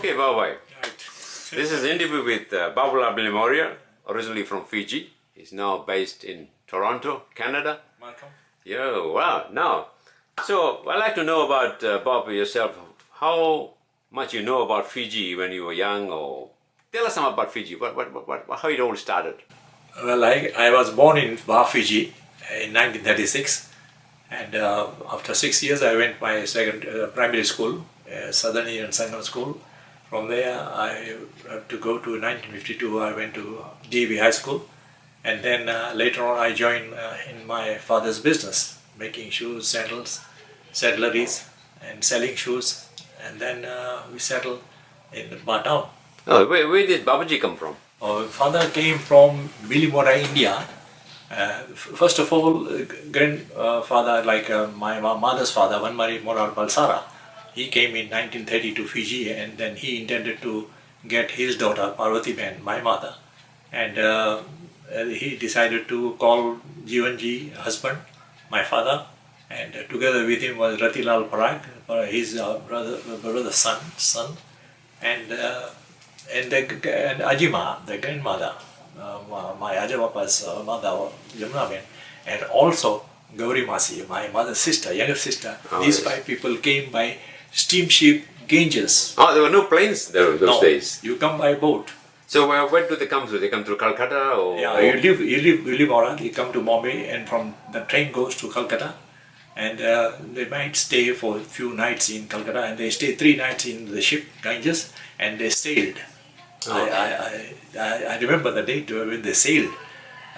Okay, Babubhai. Right. This is an interview with Babubhai Memorial, originally from Fiji. He's now based in Toronto, Canada. Welcome. Yeah, wow. Now, so I'd like to know about Bob yourself. How much you know about Fiji when you were young, or tell us something about Fiji. How it all started. Well, I was born in Fiji in 1936, and after 6 years I went my second primary school, Southern Indian Sangam School. From there I had to go to 1952. I went to DAV High School, and then later on I joined in my father's business, making shoes, sandals, saddleries, and selling shoes. And then we settled in Batam. Oh, where did Babaji come from? Our father came from Bilimora, India. First of all, grandfather, like my mother's father, Vanmari Morar Balsara, he came in 1930 to Fiji, and then he intended to get his daughter, Parvati Ben, my mother. And he decided to call Jivanji, husband, my father, and together with him was Ratilal Parag, his brother's son, and Ajima, the grandmother, my Ajabapa's mother, Jamuna Ben, and also Gauri Masi, my mother's sister, younger sister. These yes. 5 people came by steamship Ganges. Oh, there were no planes those days. You come by boat. So where do they come through? They come through Calcutta, or? Yeah, you live around. You come to Bombay, and from the train goes to Calcutta, and they might stay for a few nights in Calcutta, and they stay 3 nights in the ship Ganges, and they sailed. I remember the date when they sailed,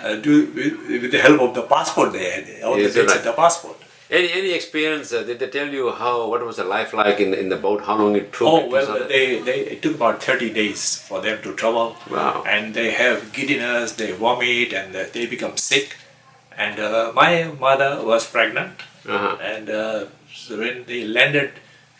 with the help of the passport they had, all the dates of the passport. Any experience? Did they tell you what was the life like in the boat? How long it took? Oh well, it took about 30 days for them to travel. Wow. And they have giddiness, they vomit, and they become sick. And my mother was pregnant, and so when they landed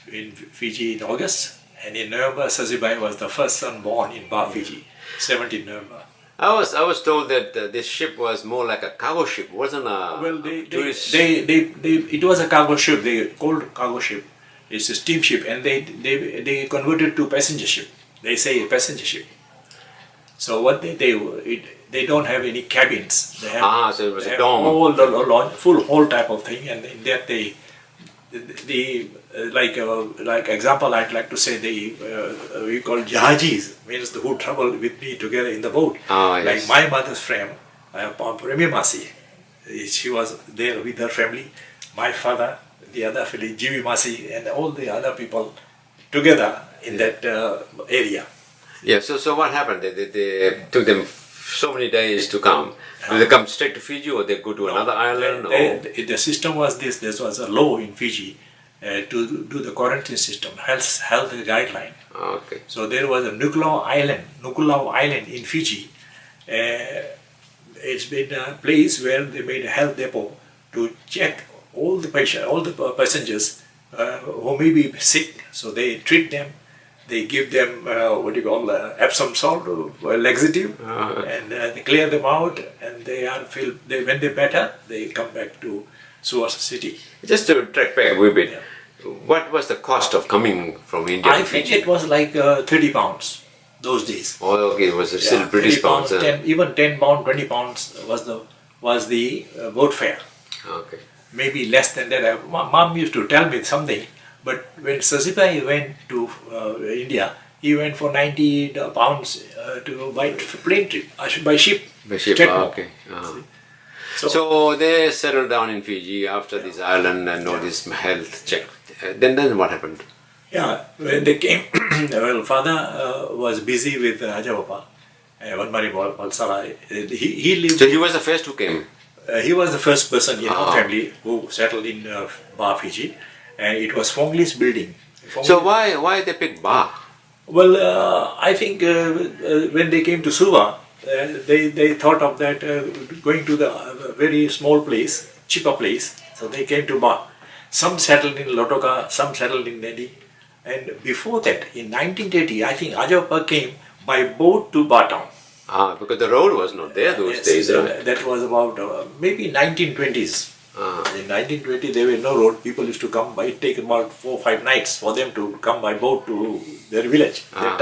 in Fiji in August, and in November, Sazibai was the first son born in Fiji, 17 November. I was told that this ship was more like a cargo ship, wasn't a tourist. It was a cargo ship. They called cargo ship. It's a steamship, and they converted to passenger ship. They say passenger ship. So what they don't have any cabins. They have, so it was they a have dome. all the full hall type of thing, and in that like example, I'd like to say we call jahajis, means who travel with me together in the boat. Yes. Like my mother's friend, Premi Masi, she was there with her family. My father, the other family, Jivi Masi, and all the other people together in that area. Yeah. So what happened? They took them so many days to come. Do they come straight to Fiji, or they go to another island? The system was this. There was a law in Fiji to do the quarantine system, health guideline. Okay. So there was a Nukulau Island in Fiji. It's been a place where they made a health depot to check all the passengers who may be sick. So they treat them. They give them Epsom salt, laxative, and they clear them out. And when they're better, they come back to Suva city. Just to track back a wee bit, what was the cost of coming from India I to think Fiji? it was like 30 pounds those days. Oh, okay, it was still British pounds. even 10 pounds, 20 pounds was the boat fare. Okay. Maybe less than that. Mom used to tell me something, but when Sasibai went to India, he went for 90 pounds by plane trip, by ship. By ship, okay. So they settled down in Fiji after this island and all this health check. Then what happened? Yeah, when they came, well, father was busy with Ajabapa, Vanmari Balsara. He lived. So he was the first who came? He was the first person in our family who settled in Fiji, and it was Fongli's building. So why they picked Ba? Well, I think when they came to Suva, they thought of that going to the very small place, cheaper place. So they came to Ba. Some settled in Lotoka, some settled in Nedi. And before that, in 1930, I think Ajappa came by boat to Batam. Because the road was not there those days. Right? That was about maybe 1920s. In 1920, there were no road. People used to come by. It take about 4 or 5 nights for them to come by boat to their village. What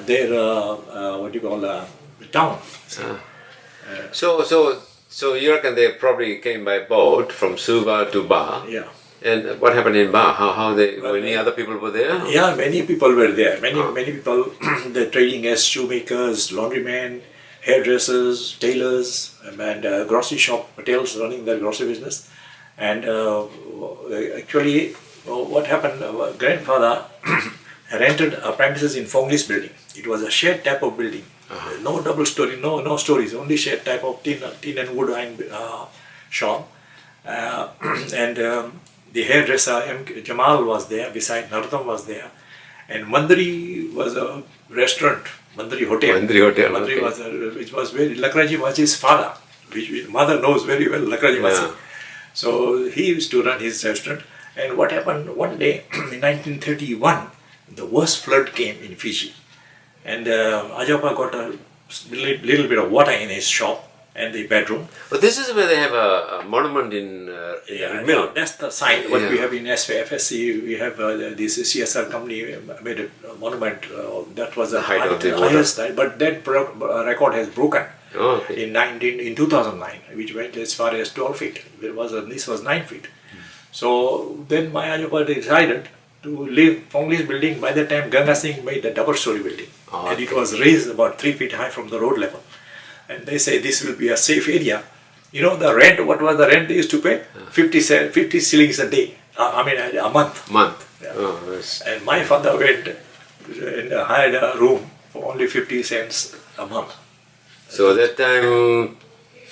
do you call town. So you reckon they probably came by boat from Suva to Ba? Yeah. And what happened in Ba? Many other people were there? Yeah, many people were there. Many people, they're trading as shoemakers, laundrymen, hairdressers, tailors, and grocery shop, hotels running their grocery business. And actually, what happened, grandfather rented a premises in Fonglis building. It was a shed type of building. No double story, no stories, only shed type of tin and wood shop. The hairdresser Jamal was there, beside Narottam was there, and Mandri was a restaurant, Mandri Hotel. Mandri was which was very, Lakraji was his father, which mother knows very well, Lakraji Masi. So he used to run his restaurant. And what happened one day in 1931, the worst flood came in Fiji, and Ajappa got a little bit of water in his shop and the bedroom. But this is where they have a monument in Mill. That's the sign. What we have in FSC, we have this CSR company made a monument. That was the highest, but that record has broken in 2009, which went as far as 12 feet. This was 9 feet. So then my Ajappa decided to leave Fonglis building. By the time Ganga Singh made the double-story building, and it was raised about 3 feet high from the road level. And they say this will be a safe area. You know the rent, what was the rent they used to pay? 50 shillings a day. A month. Yeah. Oh, yes. And my father went and hired a room for only 50 cents a month. So that time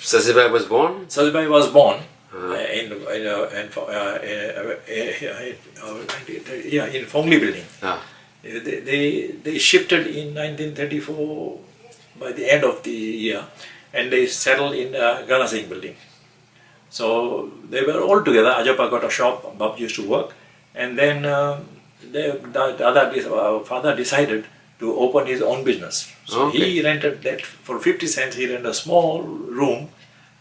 Sasibai was born? Sasibai was born in Fongli building. They shifted in 1934 by the end of the year, and they settled in Ganga Singh building. So they were all together. Ajappa got a shop, Bab used to work, and then father decided to open his own business. So he rented that for 50 cents. He rented a small room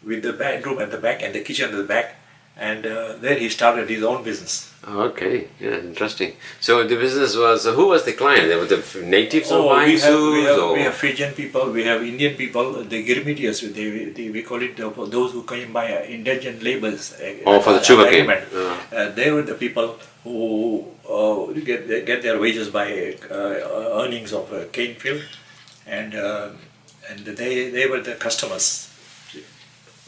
with the bedroom at the back and the kitchen at the back, and there he started his own business. Okay, yeah, interesting. So the business was, who was the client? They were the natives of we have Fijian people, we have Indian people, the Girmitias, we call it those who came by indigent labors. For the sugarcane. They were the people who get their wages by earnings of cane field, and they were the customers.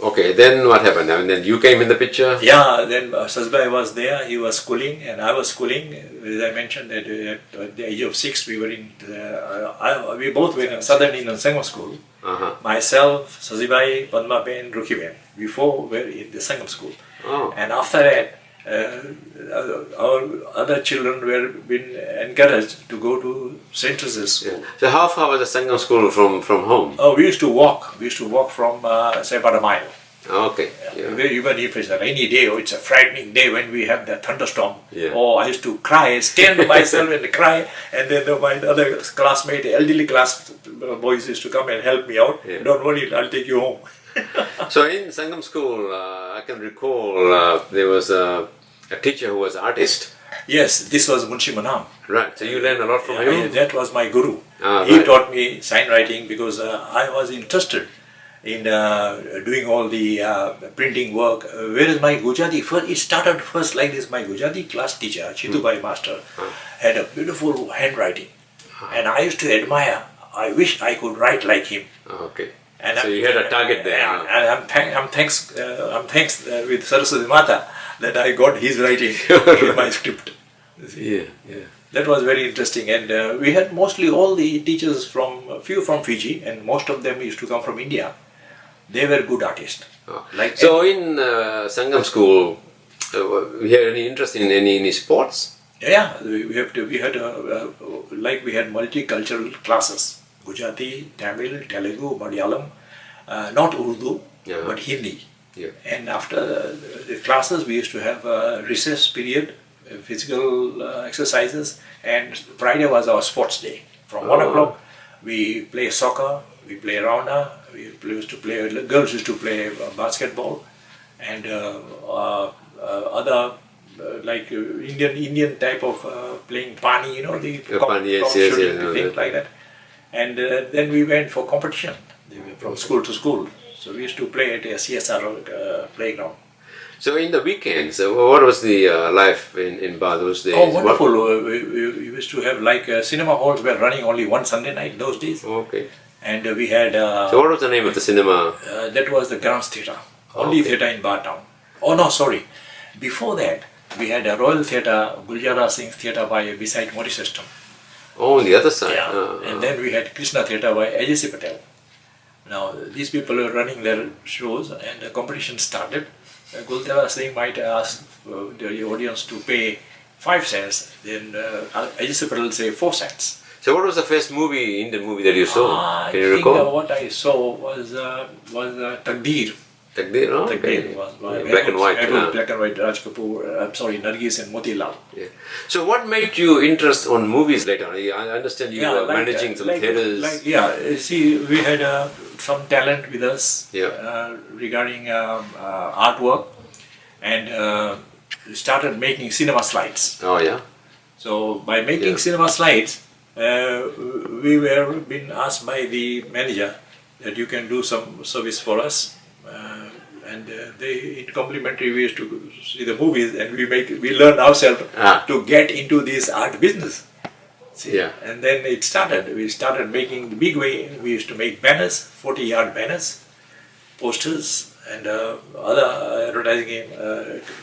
Okay, then what happened? Then you came in the picture? Yeah, then Sasbai was there, he was schooling and I was schooling. As I mentioned, that at the age of 6 we were we both were in Southern Indian Sangam school. Myself, Sasibai, Padma Ben, Ruki Ben. We four were in the Sangam school. And after that, our other children were been encouraged to go to St. Teresa's school. So how far was the Sangam school from home? We used to walk. We used to walk from say about a mile. Okay. Even if it's a rainy day or it's a frightening day when we have the thunderstorm. I used to cry, stand to myself and cry, and then my other classmate, elderly class boys used to come and help me out. Don't worry, I'll take you home. So in Sangam school, I can recall there was a teacher who was an artist. Yes, this was Munshi Manam. Right, so you learned a lot from him? That was my guru. He taught me sign writing because I was interested in doing all the printing work. Whereas my Gujarati, it started first like this. My Gujarati class teacher, Chitubai master, had a beautiful handwriting. And I used to admire, I wish I could write like him. Okay. So you had a target there. And I'm thanks with Saraswati Mata that I got his writing in my script. Yeah. That was very interesting, and we had mostly all the teachers a few from Fiji, and most of them used to come from India. They were good artists. So in Sangam school, we had any interest in any sports? Yeah, we had multicultural classes: Gujarati, Tamil, Telugu, Malayalam, not Urdu, but Hindi. And after the classes, we used to have a recess period, physical exercises, and Friday was our sports day. From 1 o'clock, we play soccer, we play rounda, We used to play. Girls used to play basketball, and other like Indian type of playing pani. You know, the Pani, yes, shooting no, things like that. And then we went for competition from school to school. So we used to play at a CSR playground. So in the weekends, what was the life in Ba those days? Oh, wonderful! We used to have like cinema halls were running only one Sunday night those days. Okay. And we had. So what was the name of the cinema? That was the Grand Theatre, only theatre in Ba town. Oh no, sorry. Before that, we had a Royal Theatre, Guljara Singh's Theatre by beside Modi System. Oh, on the other side. Yeah. And then we had Krishna Theatre by Ajay Patel. Now these people were running their shows, and the competition started. Guljara Singh might ask the audience to pay 5 cents. Then Ajay Patel say 4 cents. So what was the first movie, Indian movie that you saw? Can you I recall? think what I saw was Takdeer. Takdeer, oh, Takdeer was by black and white. Black and white. Raj Kapoor, I'm sorry, Nargis and Motilal. Yeah. So what made you interest on movies later on? I understand you were managing some theatres. See, we had some talent with us Yeah. regarding artwork, and started making cinema slides. Oh yeah. So by making cinema slides, we were being asked by the manager that you can do some service for us, and they in complimentary we used to see the movies, and we learn ourselves to get into this art business. See? Yeah. And then it started. We started making the big way. We used to make banners, 40-yard banners, posters, and other advertising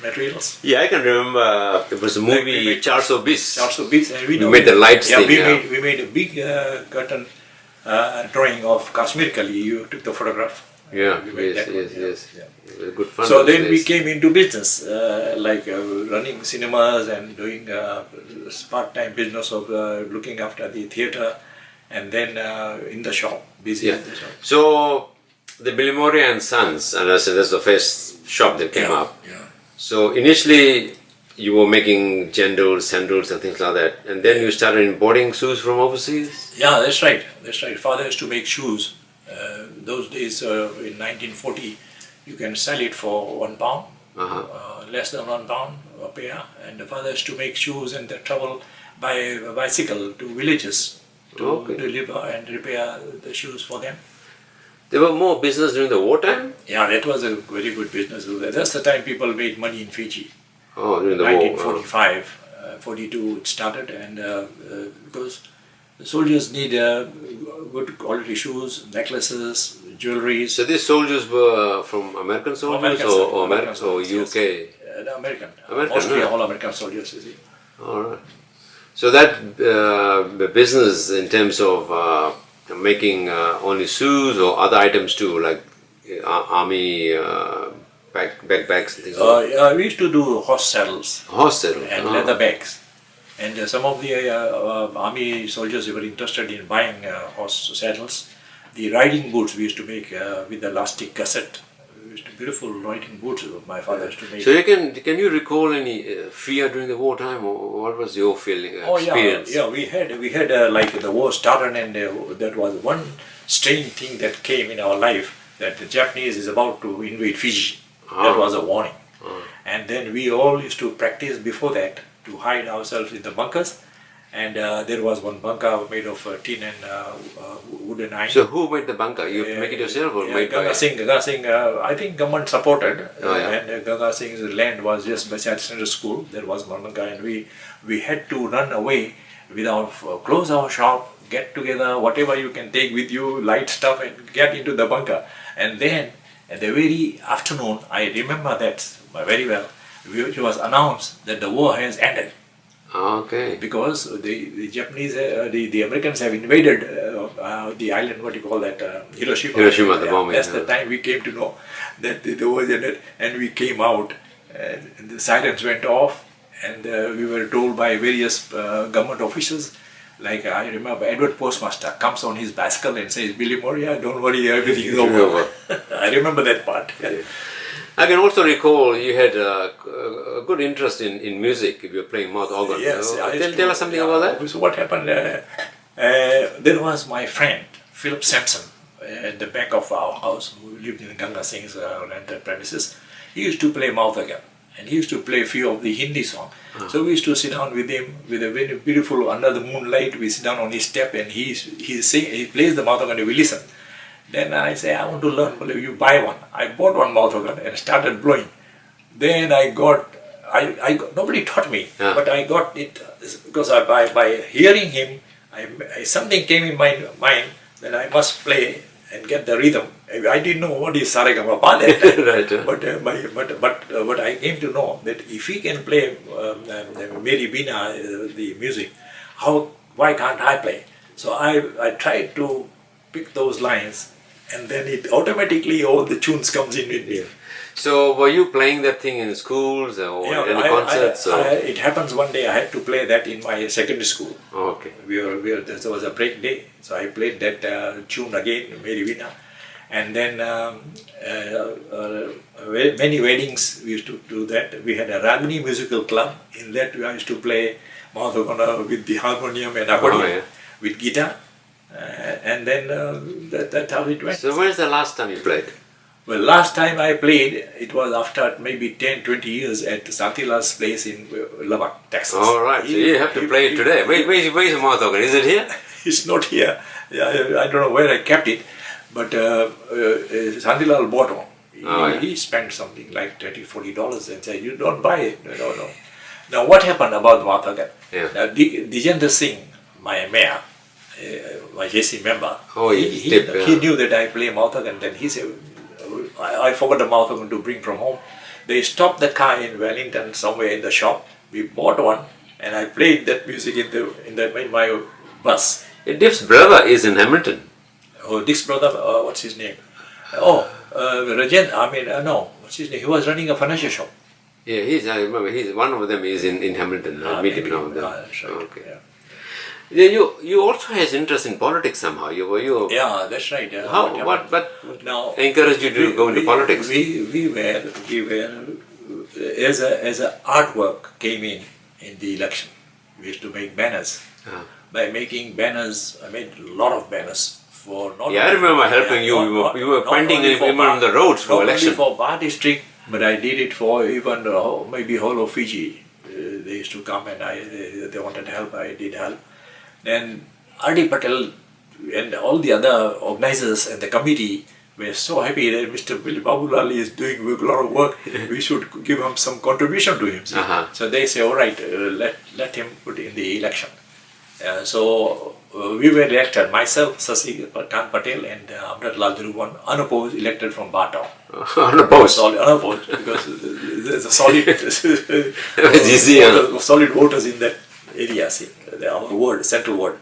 materials. Yeah, I can remember there was a movie, Charles Obis. Charles Obis, and we made the lights thing. We made a big curtain drawing of Kashmir Kali. You took the photograph. Yeah, We made yes, that yes, one, yes. yeah. It was good fun. So those then we days. came into business, like running cinemas and doing part-time business of looking after the theatre, and then in the shop, busy Yeah. in the shop. So the Bilimoria and Sons, and I said that's the first shop that came up. Yeah. So initially you were making jandals, sandals and things like that, and then you started importing shoes from overseas? Yeah, that's right. That's right. Father used to make shoes. Those days, in 1940, you can sell it for £1, less than £1 a pair. And the father used to make shoes and they travel by bicycle to villages to deliver and repair the shoes for them. There were more business during the wartime? Yeah, that was a very good business. That's the time people made money in Fiji. Oh, during the war. 1945, 42 it started, and because the soldiers need good quality shoes, necklaces, jewelry. So these soldiers were from American soldiers or UK? Yes. American. American, Mostly yeah. all American soldiers, you see. All right. So that business in terms of making only shoes or other items too, like army backpacks and things like that? We used to do horse saddles Horse saddle. and leather bags. And some of the army soldiers were interested in buying horse saddles. The riding boots we used to make with the elastic gusset. Beautiful riding boots my father used to make. So can you recall any fear during the wartime, or what was your feeling, experience? Yeah, we had like the war started, and that was one strange thing that came in our life, that the Japanese is about to invade Fiji. That was a warning. And then we all used to practice before that to hide ourselves in the bunkers. And there was one bunker made of tin and wood and iron. So who made the bunker? You make it yourself or made by? Ganga Singh, I think government supported. Yeah. And Ganga Singh's land was just beside Central School. There was one bunker, and we had to run away without close our shop, get together, whatever you can take with you, light stuff, and get into the bunker. And then at the very afternoon, I remember that very well, it was announced that the war has ended. Okay. Because the Japanese, the Americans have invaded the island, what do you call that, Hiroshima. Hiroshima, the bombing. That's the time we came to know that the war was ended, and we came out, and the sirens went off, and we were told by various government officials, like I remember Edward Postmaster comes on his bicycle and says, "Billy Moria, don't worry, everything is over." I remember that part. Yeah. I can also recall you had a good interest in music if you were playing mouth organ. Yes. Tell us something about that. So what happened, there was my friend, Philip Sampson. at the back of our house, who lived in Ganga Singh's rented premises, he used to play mouth organ. And he used to play a few of the Hindi songs. So we used to sit down with him with a very beautiful, under the moonlight, we sit down on his step and he plays the mouth organ and we listen. Then I say, I want to learn, well, you buy one. I bought one mouth organ and started blowing. Then I got nobody taught me, but I got it because by hearing him, something came in my mind that I must play and get the rhythm. I didn't know what is Saregama right. But I came to know that if he can play Meri Bina, the music, why can't I play? So I tried to pick those lines, and then it automatically all the tunes comes in with me. So were you playing that thing in schools or any concerts? It happens one day I had to play that in my secondary school. Oh, okay. There was a break day, so I played that tune again, Meri Vina. And then many weddings we used to do that. We had a Ragini musical club. In that I used to play Mahadogana with the harmonium and accordion, with guitar. And then that's how it went. So when is the last time you played? Well, last time I played, it was after maybe 10-20 years at Santilal's place in Lubbock, Texas. All right, so you have to play it today. Where's the mouth organ? Is it here? It's not here. I don't know where I kept it, but Santilal bought one. He spent something like $30-40 and said, you don't buy it. No. Now what happened about the mouth organ? Now Dijendra Singh, my mayor, my JC member, he knew that I play mouth organ, then he said, I forgot the mouth organ to bring from home. They stopped the car in Wellington somewhere in the shop. We bought one and I played that music in my bus. Dick's brother is in Hamilton. Oh, Dick's brother, what's his name? Oh, Rajan, no, what's his name? He was running a furniture shop. Yeah, I remember, one of them is in Hamilton. I meet him now. That's right. Okay. Yeah, you also has interest in politics somehow. Yeah, that's right. What now encouraged you to go into politics? We were as a artwork came in the election. We used to make banners. By making banners, I made a lot of banners for not. I remember helping you. You were pointing even on the roads for election. Not only for Bar district, but I did it for even maybe whole of Fiji. They used to come and they wanted help. I did help. Then R.D. Patel and all the other organizers and the committee were so happy that Mr. Babubhai is doing a lot of work. We should give him some contribution to him. So they say, all right, let him put in the election. So we were elected, myself, Sasi Khan Patel and Amrit Lal Dhruvan, unopposed, elected from Bata. Unopposed? Unopposed, because there's a solid, solid voters in that area, our ward, central ward.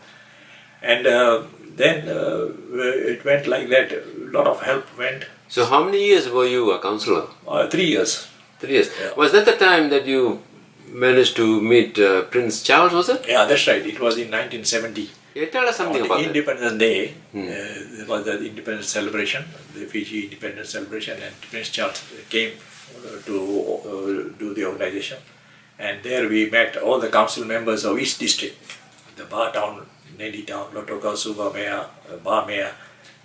And then it went like that, a lot of help went. So how many years were you a councillor? 3 years. 3 years. Yeah. Was that the time that you managed to meet Prince Charles, was it? Yeah, that's right. It was in 1970. Yeah, tell us something about Independence Day. There was the independence celebration, the Fiji independence celebration, and Prince Charles came to do the organization. And there we met all the council members of each district, the Bar Town, Nadi Town, Lotoka, Suba Mayor, Bar Mayor,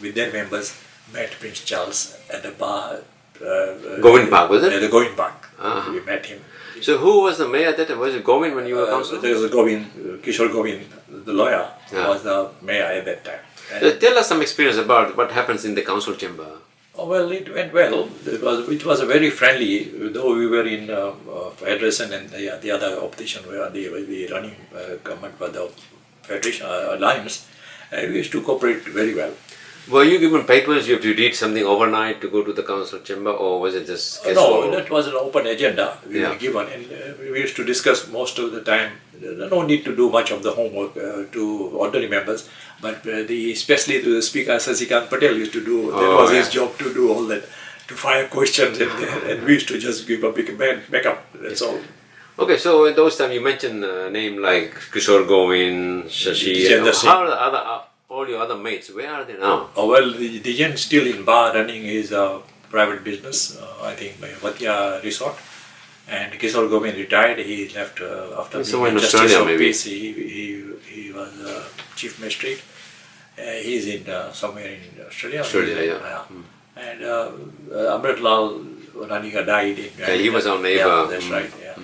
with their members, met Prince Charles at the Bar. Govind Park, was it? The Govind Park. We met him. So who was the mayor at that time? Was it Govind when you were councillor? There was Govind, Kishore Govind, the lawyer, was the mayor at that time. So tell us some experience about what happens in the council chamber. Oh, well, it went well. It was a very friendly, though we were in Federation and the other opposition were the running government by the Federation Alliance. We used to cooperate very well. Were you given papers? You did something overnight to go to the council chamber, or was it just casual? No, that was an open agenda we were given, and we used to discuss most of the time. No need to do much of the homework to ordinary members, but especially to the Speaker Sasi Khan Patel used to do. That was his job to do all that, to fire questions, and we used to just give a big backup. That's all. Okay, so in those times you mentioned a name like Kishore Govind, Shashi. How are all your other mates? Where are they now? Oh, well, Dijan still in Bar running his private business, I think by Vatya Resort. And Kishore Govind retired. He left after being in Australia, maybe. He was chief magistrate. He's in somewhere in Australia. Australia, New Zealand, And Amrit Lal Ranika died in. Yeah, he was our neighbor. Yeah, that's right. Yeah,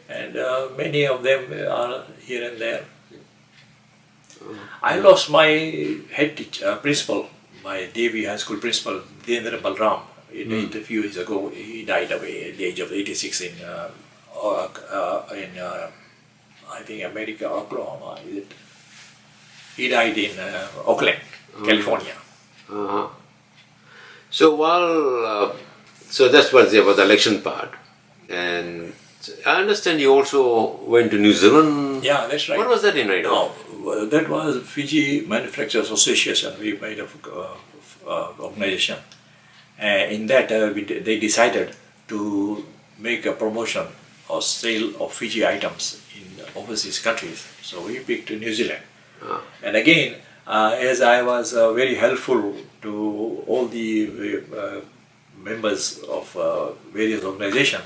and many of them are here and there. I lost my head teacher, principal, my Devi High School principal, Dendra Balram. He died a few years ago. He died away at the age of 86 in I think America, Oklahoma. Is it? He died in Oakland, California. Uh-huh. So so that's what's about the election part, and I understand you also went to New Zealand. Yeah, that's right. What was that in right now? No, that was Fiji Manufacturers Association. We made an organization. In that, they decided to make a promotion or sale of Fiji items in overseas countries. So we picked New Zealand. And again, as I was very helpful to all the members of various organizations,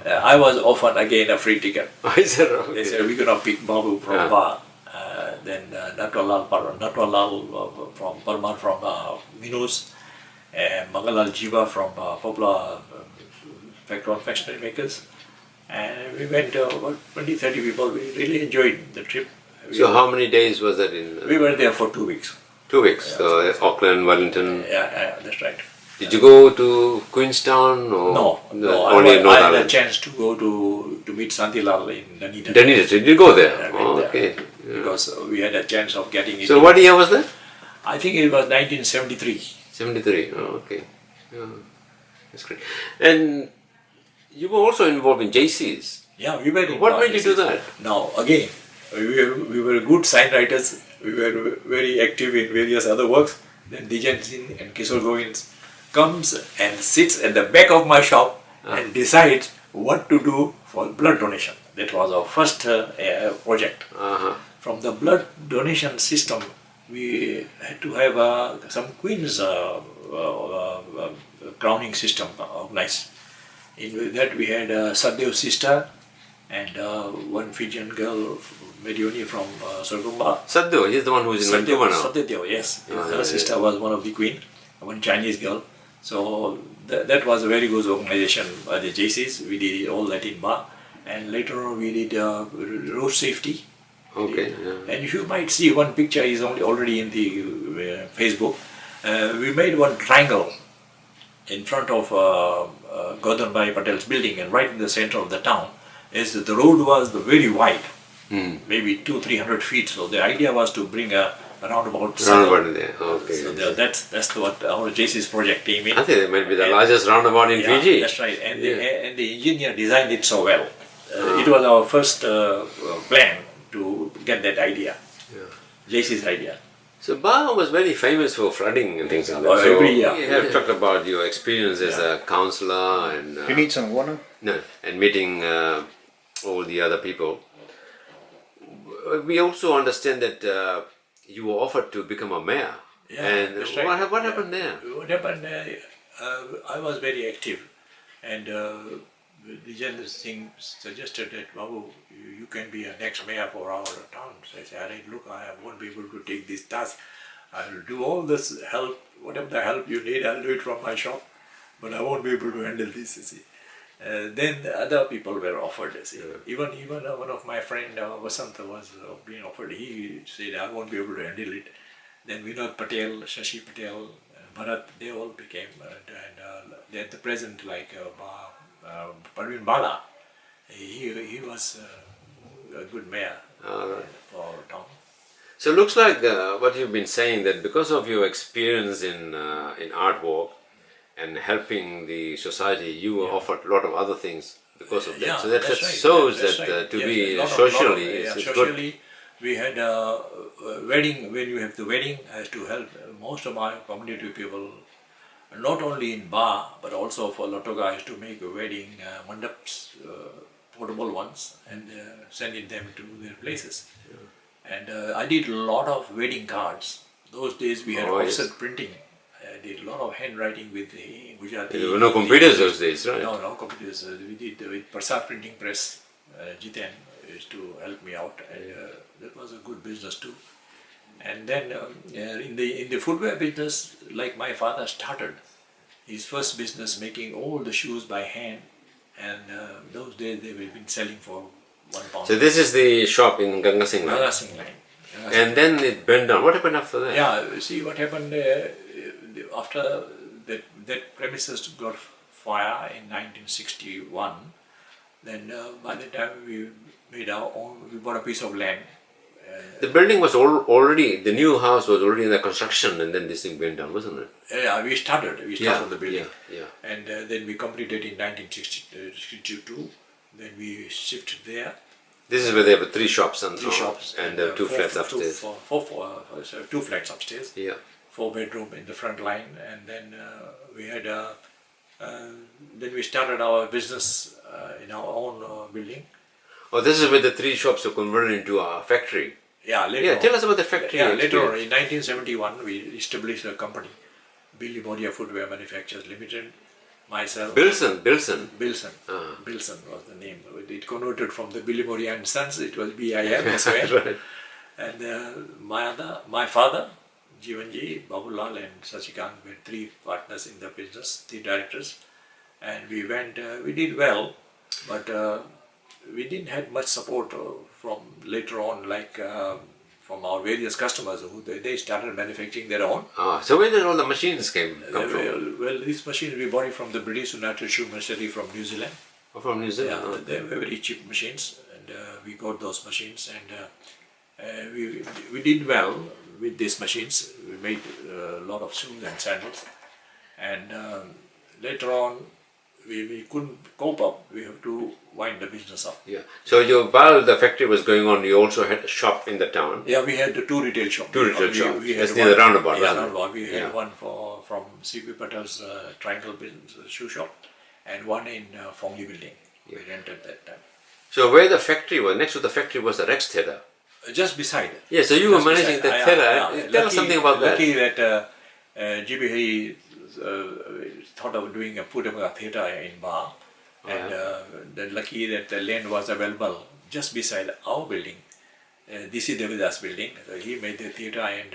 I was offered again a free ticket. Is that okay? They said, we're going to pick Babu from Ba, then Natwalal from Parmar from Minus, and Mangalal Jiva from Poplar Confectionery Makers. And we went, about 20-30 people. We really enjoyed the trip. So how many days was that in? We were there for 2 weeks. 2 weeks. Yeah, So Auckland, Wellington. Yeah, that's right. Did you go to Queenstown or No. only I North had a Island? chance to go to meet Santilal in Dunedin. Dunedin. Did you go there? I went Oh, there okay. Because we had a chance of getting it. So what year was that? I think it was 1973. 73. Oh, okay. Yeah. That's great. And you were also involved in JCs. Yeah, we were in What made you do that? Now, again, we were good sign writers. We were very active in various other works. Then Dijan Singh and Kishore Govind comes and sits at the back of my shop and decides what to do for blood donation. That was our first project. From the blood donation system, we had to have some Queen's crowning system organized. In that we had Sadhdev sister and one Fijian girl, Medioni from Sorgumba. Sadhu, he's the one who's in Vancouver now. Sadhdev, yes. Her sister was one of the queen, one Chinese girl. So that was a very good organization by the JCs. We did all that in Ba. And later on we did road safety. Okay. Yeah. And you might see one picture is already in the Facebook. We made one triangle in front of Gordon Bhai Patel's building, and right in the center of the town. Is the road was very wide, maybe 200-300 feet. So the idea was to bring a roundabout. Roundabout there. Okay. So that's what our JC's project came in. I think it might be the largest roundabout in Fiji. That's right. And the engineer designed it so well. It was our first plan to get that idea. JC's idea. So Ba was very famous for flooding and things like that. Oh, so every year. you have talked about your experience as a councillor and You need some water? no, and meeting all the other people. We also understand that you were offered to become a mayor. Yeah, and that's right. what happened there? What happened? I was very active, and Vijender Singh suggested that Babu, you can be a next mayor for our town. So I said, look, I won't be able to take this task. I will do all this help, whatever the help you need, I'll do it from my shop, but I won't be able to handle this. You see. Then the other people were offered. You see. Even one of my friend Vasanta was being offered. He said, I won't be able to handle it. Then Vinod Patel, Shashi Patel, Bharat, they all became, and at the present, like Parveen Bala, he was a good mayor for our town. So it looks like what you've been saying, that because of your experience in artwork and helping the society, you were offered a lot of other things because of that. Yeah, so that that's right. shows That's that right. to Yes, be a lot of- socially, yeah, it's socially, good. we had a wedding. When you have the wedding, I had to help most of my community people, not only in Ba, but also for Lotoga. I used to make a wedding mandaps, portable ones, and sending them to their places. And I did a lot of wedding cards. Those days we had offset printing. I did a lot of handwriting with the Gujarati. There were no computers those days, right? No computers. We did with Prasad Printing Press. Jiten used to help me out, and that was a good business too. And then in the footwear business, like my father started his first business making all the shoes by hand, and those days they were been selling for £1. So this is the shop in Ganga Singh Line. Ganga Singh Line. And then it burned down. What happened after that? Yeah, see what happened after that premises got fire in 1961. Then by the time we made our own, we bought a piece of land. The building was already, the new house was already in the construction, and then this thing went down, wasn't it? Yeah, we started the building. Yeah. And then we completed in 1962. Then we shifted there. This is where there were three shops and two flats upstairs. Two flats upstairs. Yeah. 4-bedroom in the front line, and then we had then we started our business in our own building. Oh, this is where the three shops were converted into a factory. Yeah, later. Yeah, tell us about the factory. Yeah, later on in 1971 we established a company, Billy Modia Footwear Manufacturers Limited. Myself. Bilson. Bilson was the name. It converted from the Billy Modia and Sons. It was BIM as well. Right. And my father, Jivanji, Babulal and Sachikant were three partners in the business, three directors. And we went, we did well, but we didn't have much support from later on, like from our various customers who they started manufacturing their own. So where did all the machines come from? Well, these machines we bought it from the British United Shoe Machinery from New Zealand. Oh, from New Zealand? Yeah, they were very cheap machines, and we got those machines, and we did well with these machines. We made a lot of shoes and sandals, and later on we couldn't cope up. We have to wind the business up. Yeah. So while the factory was going on, you also had a shop in the town. Yeah, we had two retail shops. Two retail shops. We That's had near the roundabout. Yeah, roundabout. We had one from C.P. Patel's Triangle business, shoe shop, and one in Fongli building. We rented that time. So where the factory was, next to the factory was the Rex Theatre. Just beside. Yeah, so you were managing the theatre. Tell us something about that. Lucky that G.B. Hari thought of doing a theatre in Ba, and then lucky that the land was available just beside our building, D.C. Devidas building. So he made the theatre, and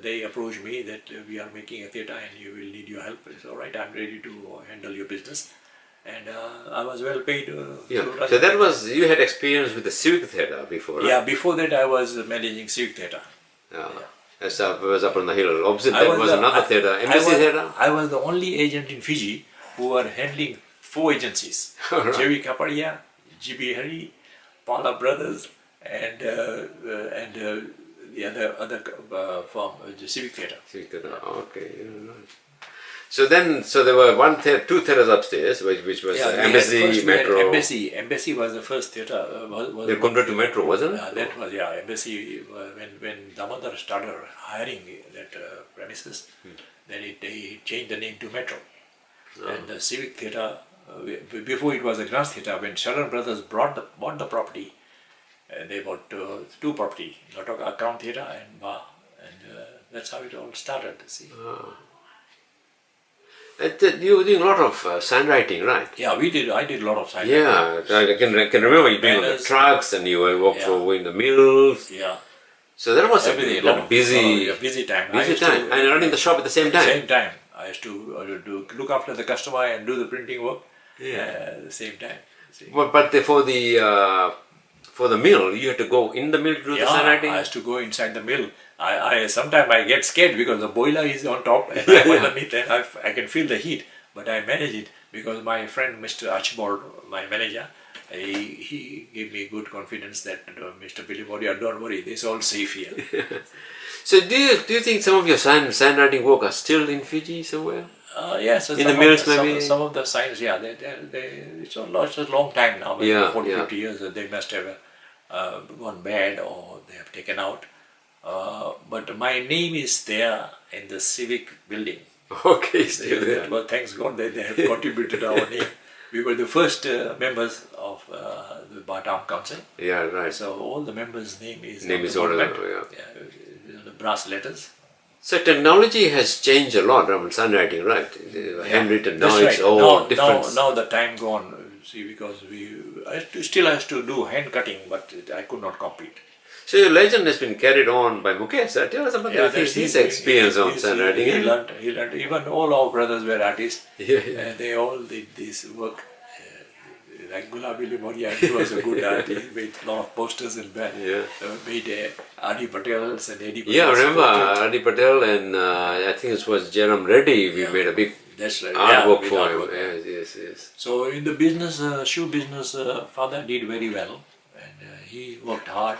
they approached me that we are making a theatre and you will need your help. I said, all right, I'm ready to handle your business. And I was well paid. So that was, you had experience with the Civic Theatre before, right? Yeah, before that I was managing Civic Theatre. That was up on the hill. Opposite that was another theatre, Embassy Theatre. I was the only agent in Fiji who were handling 4 agencies. J.V. Kapadia, G.B. Hari, Paula Brothers, and the other firm, the Civic Theatre. Civic Theatre, okay. So then, there were two theatres upstairs, which was Embassy, Metro. Embassy was the first theatre. They converted to Metro, wasn't it? That was, Embassy, when Damodar started hiring that premises, then they changed the name to Metro. And the Civic Theatre, before it was a Grand Theatre, when Sharan Brothers bought the property, they bought 2 property, Crown Theatre and Ba, and that's how it all started, see. You were doing a lot of signwriting, right? Yeah, I did a lot of signwriting. Yeah, I can remember you doing on the trucks, and you were walking in the mills. Yeah. So that was Everything, a lot of busy time. And running the shop at the same time. Same time. I used to look after the customer and do the printing work at the same time. See. But for the mill, you had to go in the mill to do the signwriting? I used to go inside the mill. Sometimes I get scared because the boiler is on top and I'm underneath, and I can feel the heat. But I manage it because my friend Mr. Archibald, my manager, he gave me good confidence that Mr. Billy Modia, don't worry, this is all safe here. So do you think some of your signwriting work are still in Fiji somewhere? Yes, in the mills maybe? Some of the signs, it's a long time now, 40, 50 years, they must have gone bad or they have taken out. But my name is there in the civic building. Okay, still there. Well, thanks God that they have contributed our name. We were the first members of the Batam Council. Yeah, right. So all the members' name is all the brass letters. So technology has changed a lot around signwriting, right? Handwritten now it's all different. Now the time gone. See, because I still have to do hand cutting, but I could not compete. So your legend has been carried on by Mukesh. Tell us about his experience on songwriting. He learned. Even all our brothers were artists. Yeah, yeah. And they all did this work. Like Gulabi Limonia, he was a good artist. He made a lot of posters and made Adi Patel's and Eddie Patel's. Yeah, I remember Adi Patel and I think it was Jaram Reddy. We made a big artwork for him. Yes. So in the business, shoe business, father did very well, and he worked hard.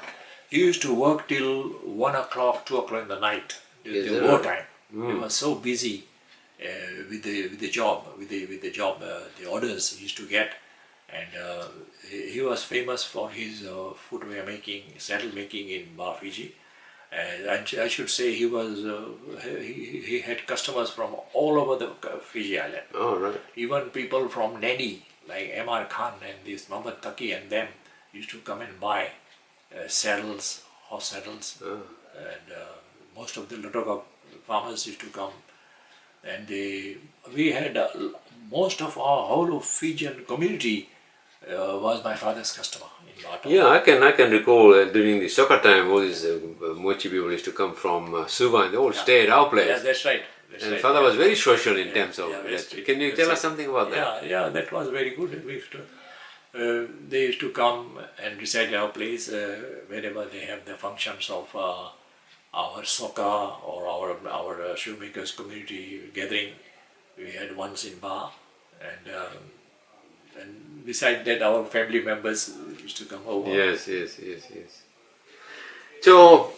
He used to work till 1 o'clock, 2 o'clock in the night, the wartime. He was so busy with the job, the orders he used to get, and he was famous for his footwear making, saddle making in Bar Fiji. And I should say he was he had customers from all over the Fiji island. Oh, right. Even people from Nadi, like M.R. Khan and this Muhammad Taki and them, used to come and buy saddles, horse saddles, and most of the Lotoka farmers used to come. And we had most of our whole of Fijian community was my father's customer in Batam. Yeah, I can recall during the soccer time, all these Mochi people used to come from Suva and they all stay at our place. Yeah, that's right. And father was very social in terms of that. Can you tell us something about that? Yeah, that was very good. We used to, they used to come and reside at our place whenever they have the functions of our soccer or our shoemakers community gathering. We had once in Bar, and besides that, our family members used to come over. Yes. So,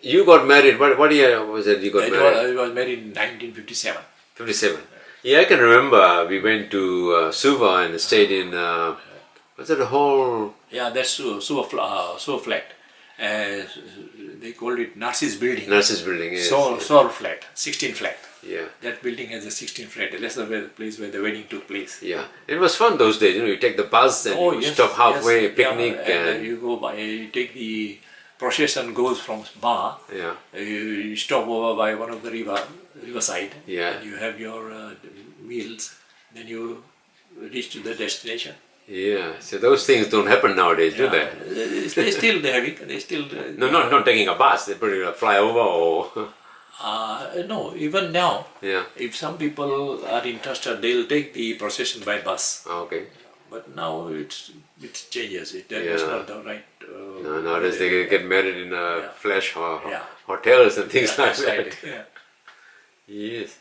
you got married, what year was it you got married? I was married in 1957. 57. Yeah, I can remember we went to Suva and stayed in, was it a whole... Yeah, that's Suva flat. They called it Narcis building. Narcis building, yes. Sol flat, 16 flat. Yeah. That building has a 16 flat. That's the place where the wedding took place. Yeah. It was fun those days, you take the bus and you stop halfway, picnic. And you go by, you take the procession goes from Bar. Yeah. You stop over by one of the riverside. Yeah. And you have your meals. Then you reach to the destination. Yeah. So those things don't happen nowadays, do they? They still having. They still. No, not taking a bus. They probably fly over or. No, even now, Yeah. if some people are interested, they'll take the procession by bus. Okay. But now it changes. That's not the right. No, nowadays they get married in flash hotels and things like that. Right. Yeah. Yes.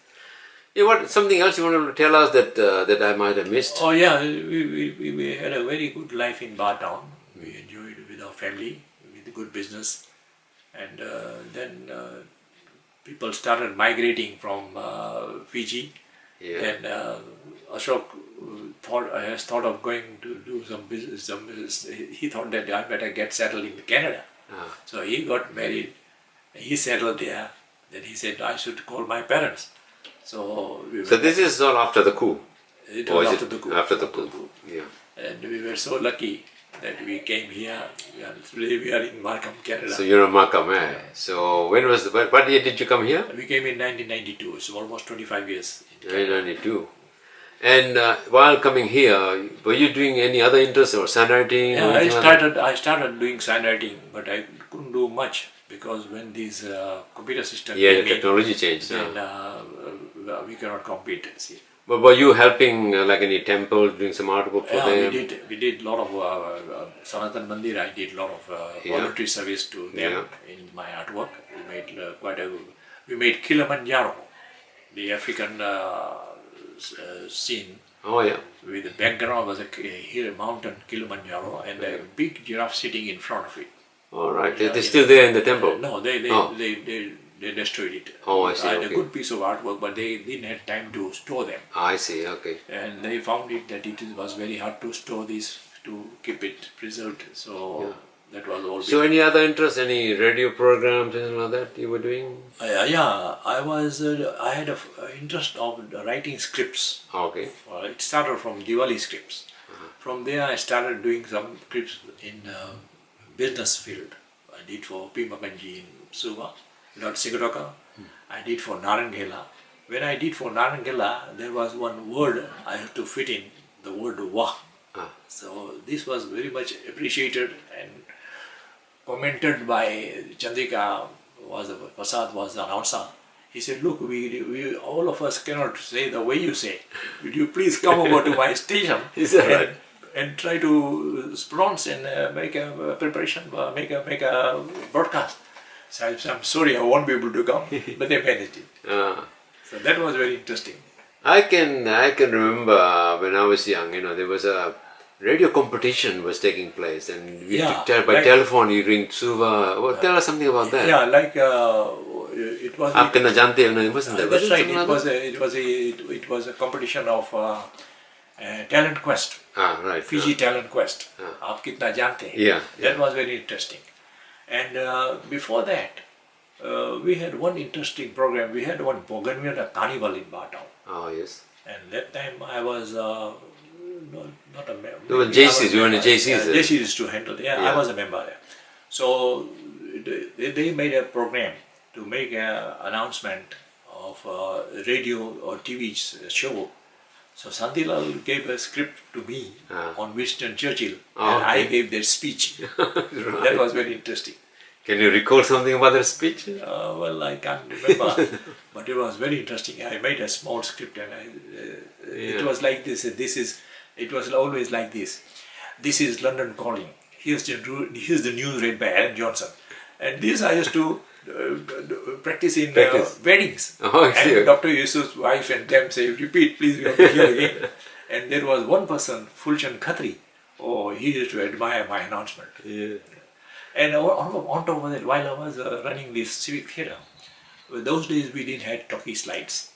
Yeah, what something else you want to tell us that I might have missed? Oh yeah, we had a very good life in Bar Town. We enjoyed it with our family, with a good business, and then people started migrating from Fiji. Yeah. And Ashok has thought of going to do some business. He thought that I better get settled in Canada. So he got married. He settled there. Then he said I should call my parents. So this is all after the coup? It was after the coup. After the coup. Yeah. And we were so lucky that we came here. Today we are in Markham, Canada. So you're in Markham, eh? So when was what year did you come here? We came in 1992, so almost 25 years. 1992. And while coming here, were you doing any other interests or songwriting? Yeah, I started doing songwriting, but I couldn't do much because when these computer systems came the technology changed. then we cannot compete. See. But were you helping like any temple, doing some artwork for them? We did a lot of Sanatan Mandir. I did a lot of voluntary service to them in my artwork. We made we made Kilimanjaro, the African scene. Oh yeah. With the background was a mountain Kilimanjaro and a big giraffe sitting in front of it. All right. They're still there in the temple. No, they destroyed it. Oh, I see. A good piece of artwork, but they didn't have time to store them. I see. Okay. And they found that it was very hard to store this, to keep it preserved. So that was all. So any other interest, any radio programs, anything like that you were doing? I had an interest of writing scripts. Okay. It started from Diwali scripts. From there I started doing some scripts in business field. I did for Pima Kanji in Suva, Lord Sigatoka. I did for Narangela. When I did for Narangela, there was one word I had to fit in, the word Wah. So this was very much appreciated, and commented by Chandrika, Prasad was the announcer. He said, look, we all of us cannot say the way you say. Would you please come over to my station Is that right? and try to pronounce and make a preparation, make a broadcast. So I'm sorry, I won't be able to come, but they managed it. So that was very interesting. I can remember when I was young, there was a radio competition was taking place, and we Yeah, tell by like- telephone you ring Suva. Well, tell us something about that. Yeah, like it was. Aap Kina Jante Ho, wasn't there? That's Was it right. something like that? It was a competition of talent quest. Right. Fiji talent quest. Aap kitna jante hai? Yeah, That was very interesting. And before that, we had one interesting program. We had one Bougainvillea carnival in Batown. Oh, yes. And that time I was not a member. You were JCs, you were in the JCs then? JCs used to handle. Yeah, Yeah. I was a member there. So they made a program to make an announcement of a radio or TV show. So Santilal gave a script to me on Winston Churchill, and I gave their speech. That was very interesting. Can you recall something about that speech? Well, I can't remember, but it was very interesting. I made a small script, and it was like this. It was always like this. This is London calling. Here's the news read by Aaron Johnson, and this I used to practice in weddings. Oh, I see. And Dr. Yusuf's wife and them say, "Repeat, please. We have to hear again." And there was one person, Fulchand Khatri. Oh, he used to admire my announcement. Yeah. And on top of that, while I was running this civic theatre, those days we didn't have talkie slides.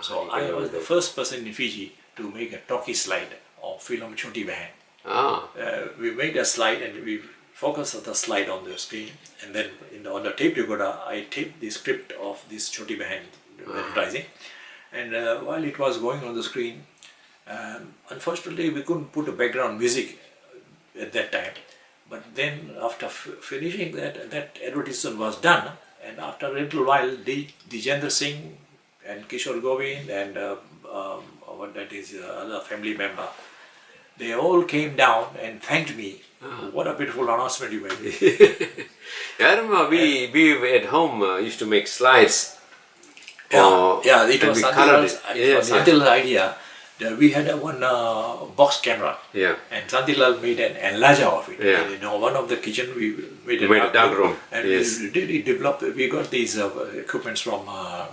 So I was the first person in Fiji to make a talkie slide of film Choti Bahan. We made a slide and we focused the slide on the screen, and then on the tape recorder I taped the script of this Choti Bahan advertising. And while it was going on the screen, unfortunately we couldn't put a background music at that time. But then after finishing that advertisement was done, and after a little while, Dijendra Singh and Kishore Govind and other family member, they all came down and thanked me. What a beautiful announcement you made. I remember we at home used to make slides. It and was we colored Santilal's idea. We had one box camera, and Santilal made an enlarger of it. Yeah. And one of the kitchen we made a dark room. and Yes. we developed. We got these equipments from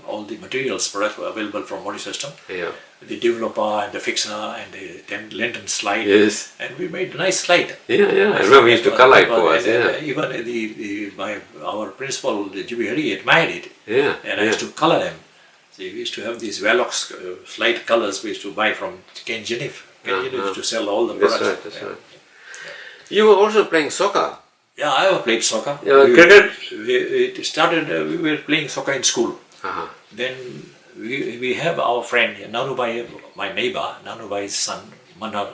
all the materials products were available from Modi System. Yeah. The developer and the fixer and the lantern slide. Yes. And we made a nice slide. Yeah. I remember we used to color it for us. Yeah. Even our principal, G.B. Hari, admired it. Yeah. And I used to color them. So we used to have these Velox slide colors we used to buy from Ken Genif. Ken Genif used to sell all the products. That's right. You were also playing soccer. Yeah, I have played soccer. Cricket? It started, we were playing soccer in school. Then we have our friend, Nanubai, my neighbor, Nanubai's son, Manar,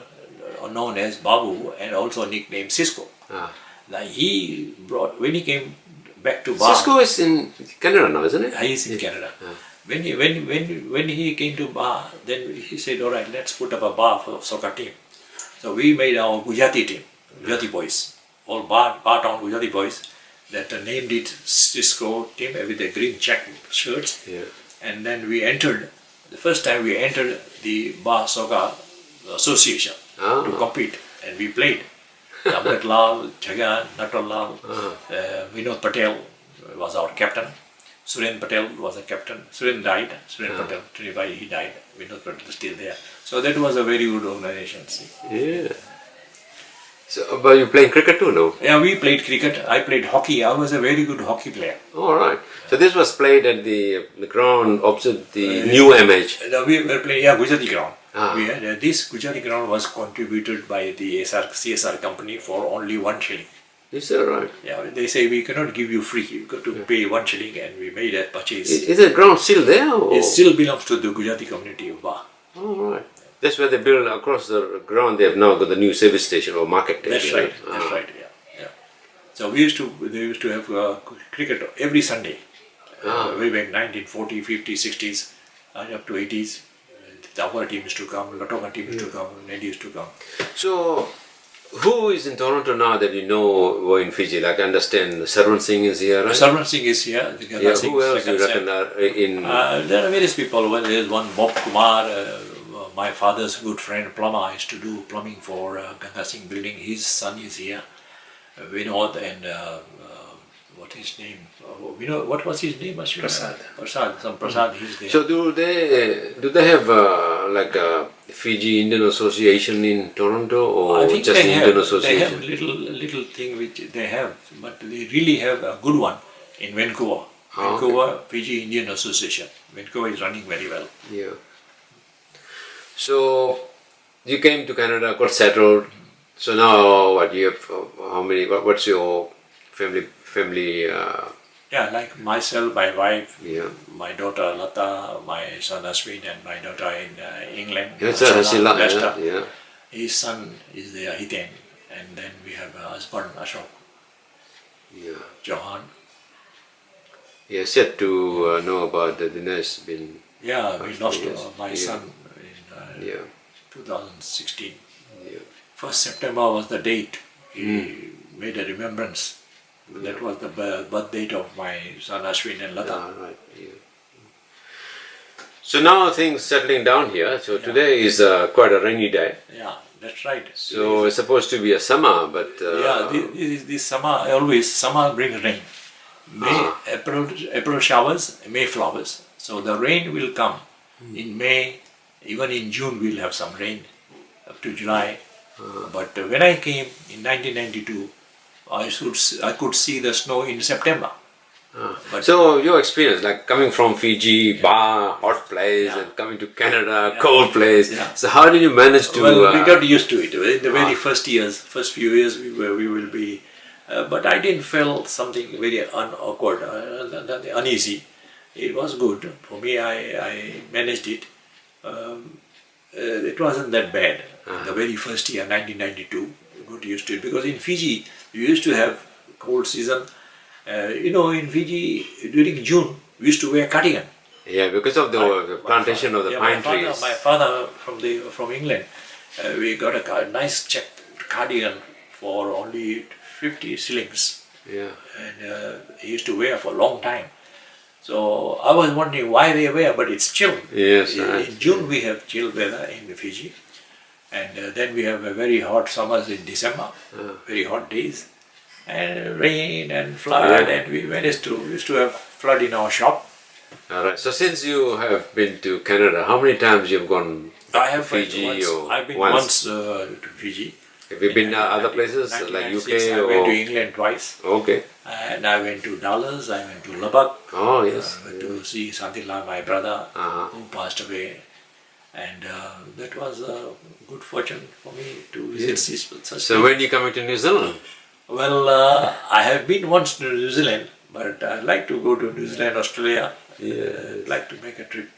known as Babu, and also nicknamed Cisco. Now he brought, when he came back to Bar. Cisco is in Canada now, isn't it? He is in Canada. When he came to Bar, then he said, all right, let's put up a bar for soccer team. So we made our Gujarati team, Gujarati boys, all bar town Gujarati boys, that named it Cisco team with the green check shirts. Yeah. And then we entered, the first time we entered the Bar Soccer Association to compete, and we played. Amrit Lal, Jagan, Natal Lal, Vinod Patel was our captain. Suren Patel was a captain. Suren died. Suren Patel, 25, he died. Vinod Patel is still there. So that was a very good organization. See. Yeah. So, but you playing cricket too, no? Yeah, we played cricket. I played hockey. I was a very good hockey player. All right. So this was played at the ground opposite the new MH. We were playing, Gujarati ground. We had, this Gujarati ground was contributed by the CSR company for only 1 shilling. Is that right? Yeah, they say we cannot give you free. You got to pay 1 shilling, and we made a purchase. Is the ground still there? Or? It still belongs to the Gujarati community of Ba. All right. That's where they build across the ground. They have now got the new service station or market. That's right. That's right. Yeah. So they used to have cricket every Sunday. Way back 1940, 50, 60s, up to 80s. The Upper team used to come, Latoka team used to come, Nadi used to come. So, Who is in Toronto now that you know were in Fiji? Like I understand Sarwan Singh is here, right? Sarwan Singh is here. Yeah, who else do you reckon are in? There are various people. Well, there is one Bob Kumar, my father's good friend, plumber. I used to do plumbing for Ganga Singh building. His son is here. Vinod and what his name? Vinod, what was his name? Prasad. Prasad. Some Prasad. He's there. So do they have like a Fiji Indian Association in Toronto, or I think just they Indian have, Association? They have little thing which they have, but they really have a good one in Vancouver. Vancouver Fiji Indian Association. Vancouver is running very well. Yeah. So you came to Canada, got settled. So now what you have? How many? What's your family? Yeah, like myself, my wife, Yeah. my daughter Lata, my son Ashwin, and my daughter in England. Yes, Archana, Hasila. Lester. Yeah. His son is there, Hiten, and then we have a husband Ashok Yeah. Johan. Yeah. Said to know about the Dinesh been. Yeah, we lost yes. my Yeah. son in Yeah. 2016. Yeah. 1st September was the date. He made a remembrance. That was the birth date of my son Ashwin and Lata. Yeah, right. Yeah. So now things settling down here. So today is quite a rainy day. Yeah, that's right. So it's supposed to be a summer, but Yeah, this summer, always summer brings rain. May, April showers, May flowers. So the rain will come in May, even in June we'll have some rain up to July. But when I came in 1992, I could see the snow in September. But so your experience, like coming from Fiji, bar, hot place, and coming to Canada, cold place. Yeah. So how did you manage to? well, we got used to it. In the very first few years, we will be. But I didn't feel something very awkward, uneasy. It was good for me. I managed it. It wasn't that bad. The very first year, 1992, we got used to it because in Fiji we used to have cold season. In Fiji during June we used to wear cardigan. Yeah, because of the plantation of the pine trees. My father from England, we got a nice check cardigan for only 50 shillings. Yeah. And he used to wear for a long time. So I was wondering why they wear, but it's chill. Yes, In June we have chill weather in Fiji, and then we have a very hot summers in December, very hot days, and rain and flood, and we used to have flood in our shop. All right. So since you have been to Canada, how many times you've gone? I have Fiji once. or I've been once? once to Fiji. Have you been other places like 1996, UK I or? went to England twice, Okay. and I went to Dallas. I went to Lubbock. Oh yes. I went to see Santila, my brother, Uh-huh. who passed away, and that was a good fortune for me to visit such So when you coming to New Zealand? Well, I have been once to New Zealand, but I'd like to go to New Zealand, Australia. I'd like to make a trip.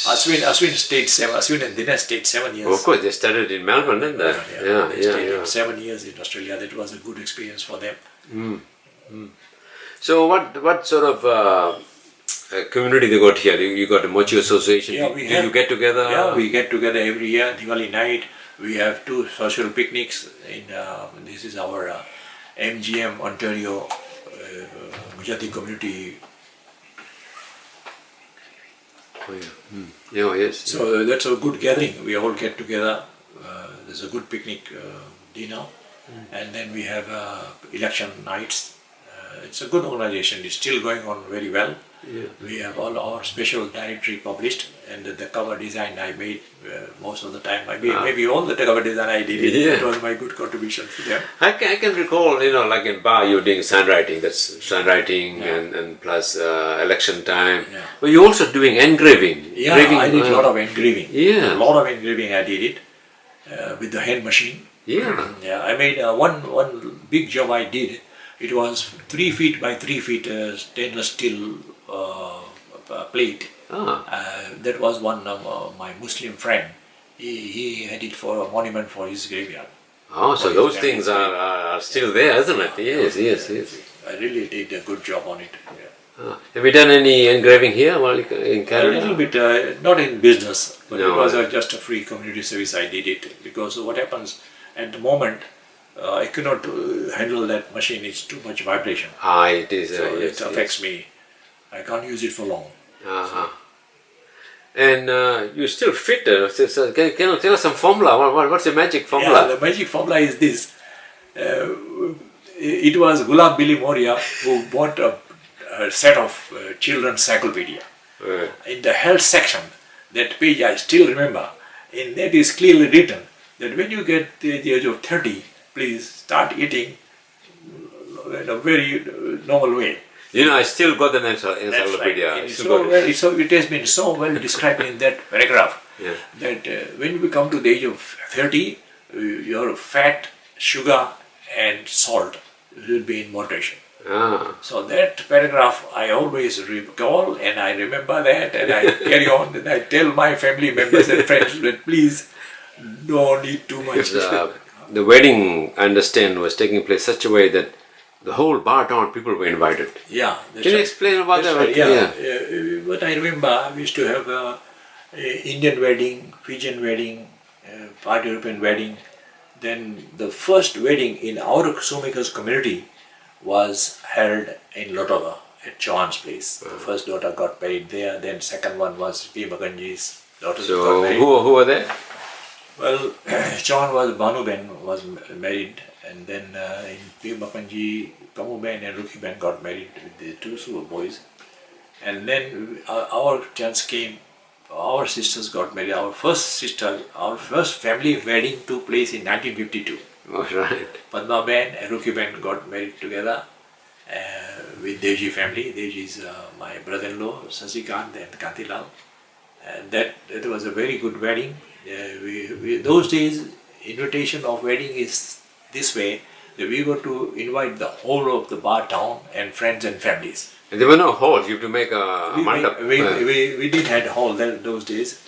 Ashwin and Dinesh stayed 7 years. Of course, they studied in Melbourne, didn't they? They stayed 7 years in Australia. That was a good experience for them. So what sort of community they got here? You got a Mochi Association. Yeah, Do you get together? Yeah, we get together every year, Diwali night. We have 2 social picnics. This is our MGM Ontario Gujarati community. Oh, yeah. Yeah, yes. So that's a good gathering. We all get together. There's a good picnic dinner, and then we have election nights. It's a good organization. It's still going on very well. Yeah. We have all our special directory published, and the cover design I made most of the time. Maybe all the cover design I did. It was my good contribution to them. I can recall, like in bar, you're doing handwriting. That's handwriting and plus election time. Yeah. But you're also doing engraving. Yeah, Engraving, I did a lot of engraving. Yeah. A lot of engraving I did it with the hand machine. Yeah. Yeah, I made one big job I did. It was 3 feet by 3 feet stainless steel plate. That was one of my Muslim friend. He had it for a monument for his graveyard. Oh, so those things are still there, isn't it? Yes. I really did a good job on it. Have you done any engraving here while in A Canada? little bit, not in business, but No. it was just a free community service. I did it because what happens at the moment, I cannot handle that machine. It's too much vibration, It is. so Yes, it affects me. I can't use it for long. Uh-huh. And you're still fit. Can you tell us some formula? What's the magic formula? Yeah, the magic formula is this. It was Ghulam Billy Moria who bought a set of children's encyclopedia. In the health section, that page I still remember, in that is clearly written that when you get to the age of 30, please start eating in a very normal way. You know, I still got the That's right. encyclopedia. I It still got it. it has been so well described in that paragraph Yeah. that when you come to the age of 30, your fat, sugar and salt will be in moderation. So that paragraph I always recall and I remember that and I carry on and I tell my family members and friends that please don't eat too much. The wedding, I understand, was taking place such a way that the whole bar town people were invited. Yeah. That's Can you right. explain about That's that? right, yeah. What I remember, we used to have a Indian wedding, Fijian wedding, part European wedding. Then the first wedding in our Sumikas community was held in Lotoga at John's place. The first daughter got married there. Then second one was P. Maganji's daughter got So married. who were there? Well, John was Banuben was married, and then in P. Makanji, Kamuben and Rukiben got married with the two super boys. And then our chance came, our sisters got married. Our first family wedding took place in 1952. Oh, right. Padma Ben and Ruki Ben got married together with Devji family. Devji is my brother-in-law, Sasikant and Kantilal. And that was a very good wedding. Those days, invitation of wedding is this way, that we got to invite the whole of the bar town and friends and families. And there were no halls. You have to make a mandap. We did had hall those days.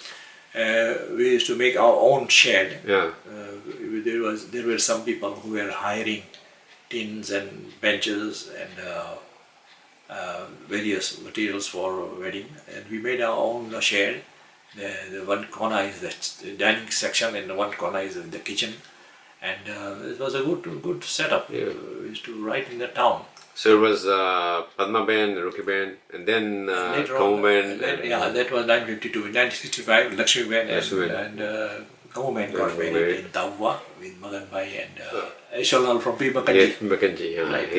We used to make our own shed. Yeah. There were some people who were hiring tins and benches and various materials for wedding, and we made our own shed. The one corner is the dining section, and the one corner is the kitchen, and it was a good setup. Yeah. We used to write in the town. So it was Padma Ben, Ruki Ben, and then Kamu Ben. Yeah, that was 1952. In 1965, Lakshmi Ben and Kamu Ben got married in Tawwa with Magan Bhai and Shalal from P. Makanji. Yes, Makanji. Yeah. Right.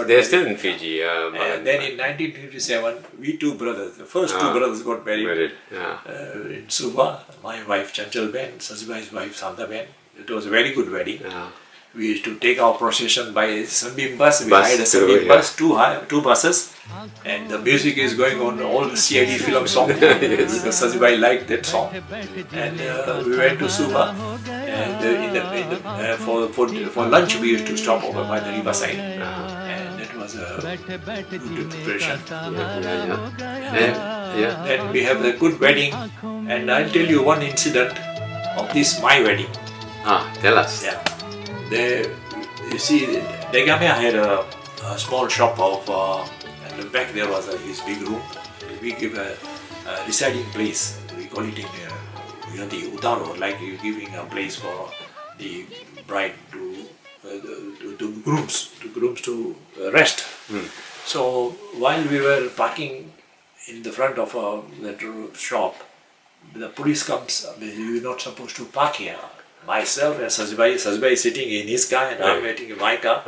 They're still in Fiji. And then in 1957, we two brothers, the first two brothers got married. Yeah. In Suba, my wife Chanchal Ben, Sasibai's wife Santa Ben. It was a very good wedding. Yeah. We used to take our procession by Sunbeam bus. We Bus hired a too, Sunbeam yeah. bus, two buses, and the music is going on all the CID film songs because Sazibai liked that song. And we went to Suba, and for lunch we used to stop over by the riverside, and that was a good preparation. Then we have a good wedding, and I'll tell you one incident of this my wedding. Tell us. Yeah. You see, Degamia had a small shop of, and the back there was his big room. We give a residing place. We call it in the Udaro, like you're giving a place for the bride to grooms to rest. So while we were parking in the front of that shop, the police comes. You're not supposed to park here. Myself and Sazibai is sitting in his car and I'm waiting in my car.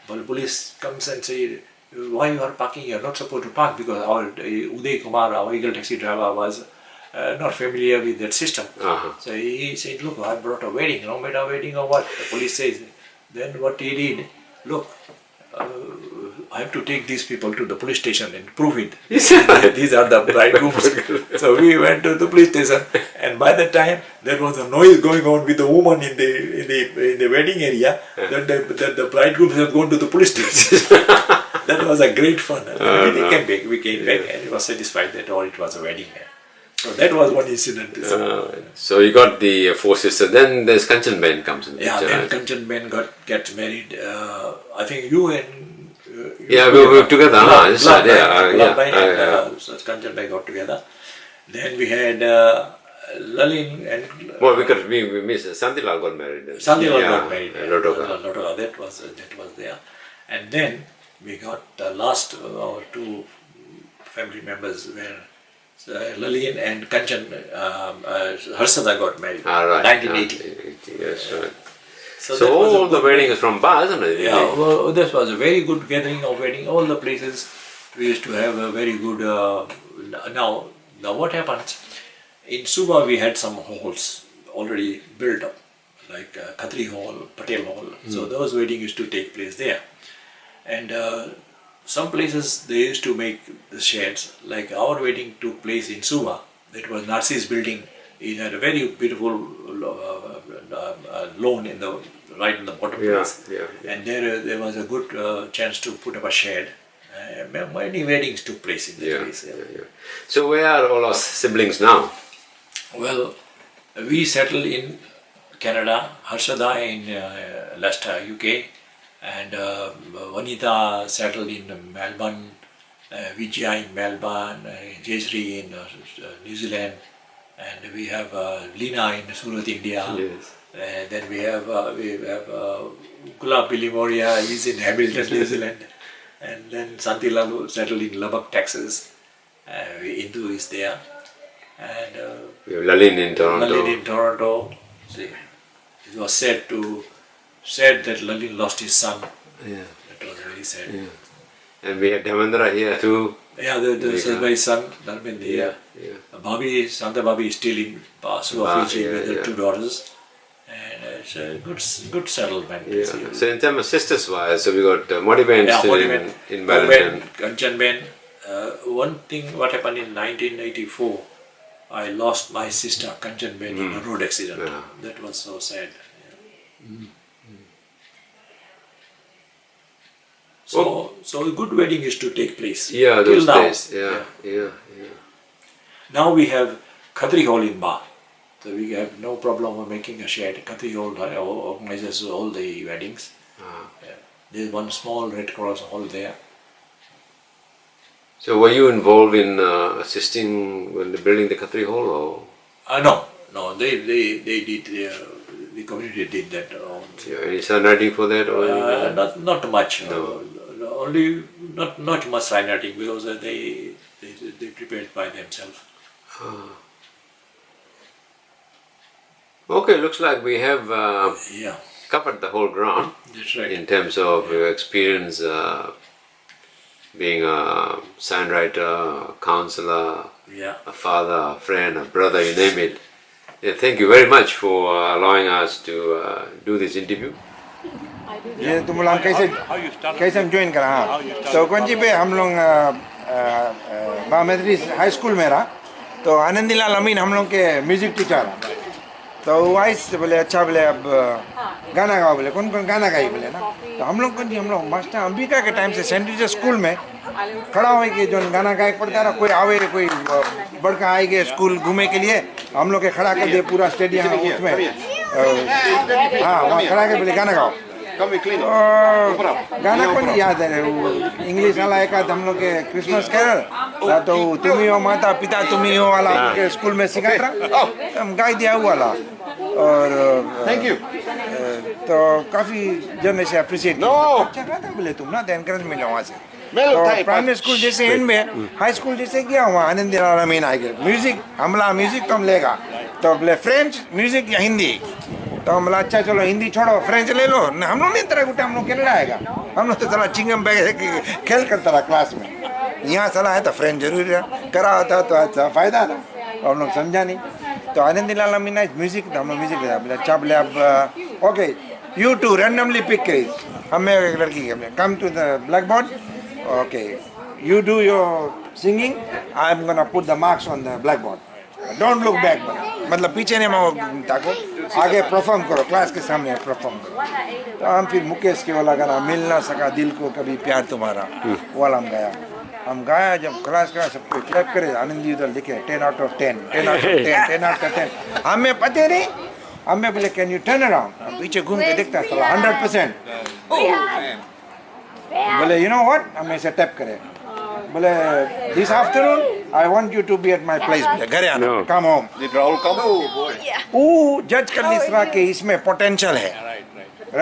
But the police comes and say, why you are parking? You are not supposed to park, because our Uday Kumar, our Eagle taxi driver, was not familiar with that system. So he said, look, I brought a wedding, no matter wedding or what. The police says. Then what he did, look, I have to take these people to the police station and prove it. These are the bridegrooms. So we went to the police station, and by the time there was a noise going on with the woman in the wedding area, that the bridegrooms have gone to the police station. That was a great fun. We came back and we were satisfied that it was a wedding. So that was one incident. So you got the four sisters. Then there's Kanchan Ben comes in. Yeah, then Kanchan Ben gets married. I think you and Yeah, we were together. Kanchan Bhai got together. Then we had Lalin and Well, because we miss Santilal got married. Sandilal got married. Lotoka. That was there. And then we got the last our two family members were Lalin and Kanchan. Harsada got married. Ah, right. 1980. Yes, right. So all the wedding is from Ba, isn't it? Yeah, well, this was a very good gathering of wedding. All the places we used to have a very good. Now what happens? In Suba we had some halls already built up, like Khatri Hall, Patel Hall. So those weddings used to take place there. And some places they used to make the sheds. Like our wedding took place in Suba. That was Narcis building. It had a very beautiful lawn right in the bottom place. And there was a good chance to put up a shed. Many weddings took place in that place. So where are all our siblings now? Well, we settled in Canada, Harshada in Leicester, UK, and Vanita settled in Melbourne, Vijaya in Melbourne, Jayashree in New Zealand, and we have Lina in Surat, India. Yes. Then we have Gulab Billy Moria, he's in Hamilton, New Zealand, and then Santi Lalu settled in Lubbock, Texas. Indu is there. And we have Lalin in Toronto. Lalin in Toronto. See, it was said that Lalin lost his son. Yeah. That was very sad. Yeah. And we had Dhamendra here too. Yeah, the son, Dharmendra here. Bhabhi, Santa Bhabhi is still in Suva, Fiji with the two daughters. And it's a good settlement. Yeah. So in terms of sisters wise, so we got Modiben still in Wellington. Kanchan Ben. One thing, what happened in 1984, I lost my sister Kanchan Ben in a road accident. That was so sad. So a good wedding used to take place. Yeah, those days. Yeah. Now we have Khatri Hall in Ba. So we have no problem of making a shed. Khatri Hall organizes all the weddings. There's one small Red Cross hall there. So were you involved in assisting when building the Khatri Hall? Or? No, they did, the community did that. Any signwriting for that? Or not much. No. Only not much signwriting because they prepared by themselves. Okay, looks like we have covered the whole ground. That's right. In terms of your experience being a signwriter, a counselor, a father, a friend, a brother, you name it. Thank you very much for allowing us to do this interview. ये तुम लोग कैसे हम join करा हाँ तो कौन-सी पे हम लोग बामेदरी हाई स्कूल में रहा तो आनंदीलाल अमीन हम लोग के म्यूजिक टीचर तो वाइस बोले अच्छा बोले अब गाना गाओ बोले कौन कौन गाना गाई बोले ना तो हम लोग मास्टर अंबिका के टाइम से सेंट टीचर स्कूल में खड़ा हो के जो गाना गाए पड़ता रहा कोई आवे कोई बड़का आए गए स्कूल घूमे के लिए हम लोग के खड़ा कर दिए पूरा स्टेडियम उसमें हाँ वहाँ खड़ा के बोले गाना गाओ गाना कौन याद है वो इंग्लिश वाला एक आध हम लोग के क्रिसमस कैरल तो तुम्ही हो माता पिता तुम्ही हो वाला के स्कूल में सिखाया था हम गाई दिया हुआ वाला और थैंक यू तो काफी जन से अप्रिशिएट अच्छा गाता बोले तुम ना एनकरेज मिला वहाँ से तो प्राइमरी स्कूल जैसे एंड में हाई स्कूल जैसे गया वहाँ आनंदीलाल अमीन आएंगे म्यूजिक हमला म्यूजिक तो हम लेगा तो बोले फ्रेंच म्यूजिक या हिंदी तो हम बोला अच्छा चलो हिंदी छोड़ो फ्रेंच ले लो न हम लोग नहीं तरह गुटे हम लोग कनाडा आएगा हम लोग तो चला चिंगम बैग खेल करता रहा क्लास में यहाँ चला है तो फ्रेंच जरूरी है करा होता तो अच्छा फ़ायदा था हम लोग समझा नहीं तो आनंदीलाल अमीन म्यूजिक तो हम लोग म्यूजिक लेता बोले अच्छा बोले अब okay you to randomly pick हमें एक लड़की के come to the black board okay you do your singing I am gonna put the marks on the black board don't look back मतलब पीछे नहीं ताको आगे परफॉर्म करो क्लास के सामने परफॉर्म करो तो हम फिर मुकेश के वाला गाना मिल ना सका दिल को कभी प्यार तुम्हारा वाला हम गाया जब क्लास का सबको क्लैप करे आनंदी उधर लिखे 10 out of 10 10 out of 10 10 out of 10 हमें पता नहीं हमें बोले कैन यू टर्न अराउंड पीछे घूम के देखता था 100% बोले you know what हमें से टैप करे बोले this afternoon I want you to be at my place बोले घरे आना No. come home Did Rahul come? वो जज कर ली इस तरह के इसमें पोटेंशियल है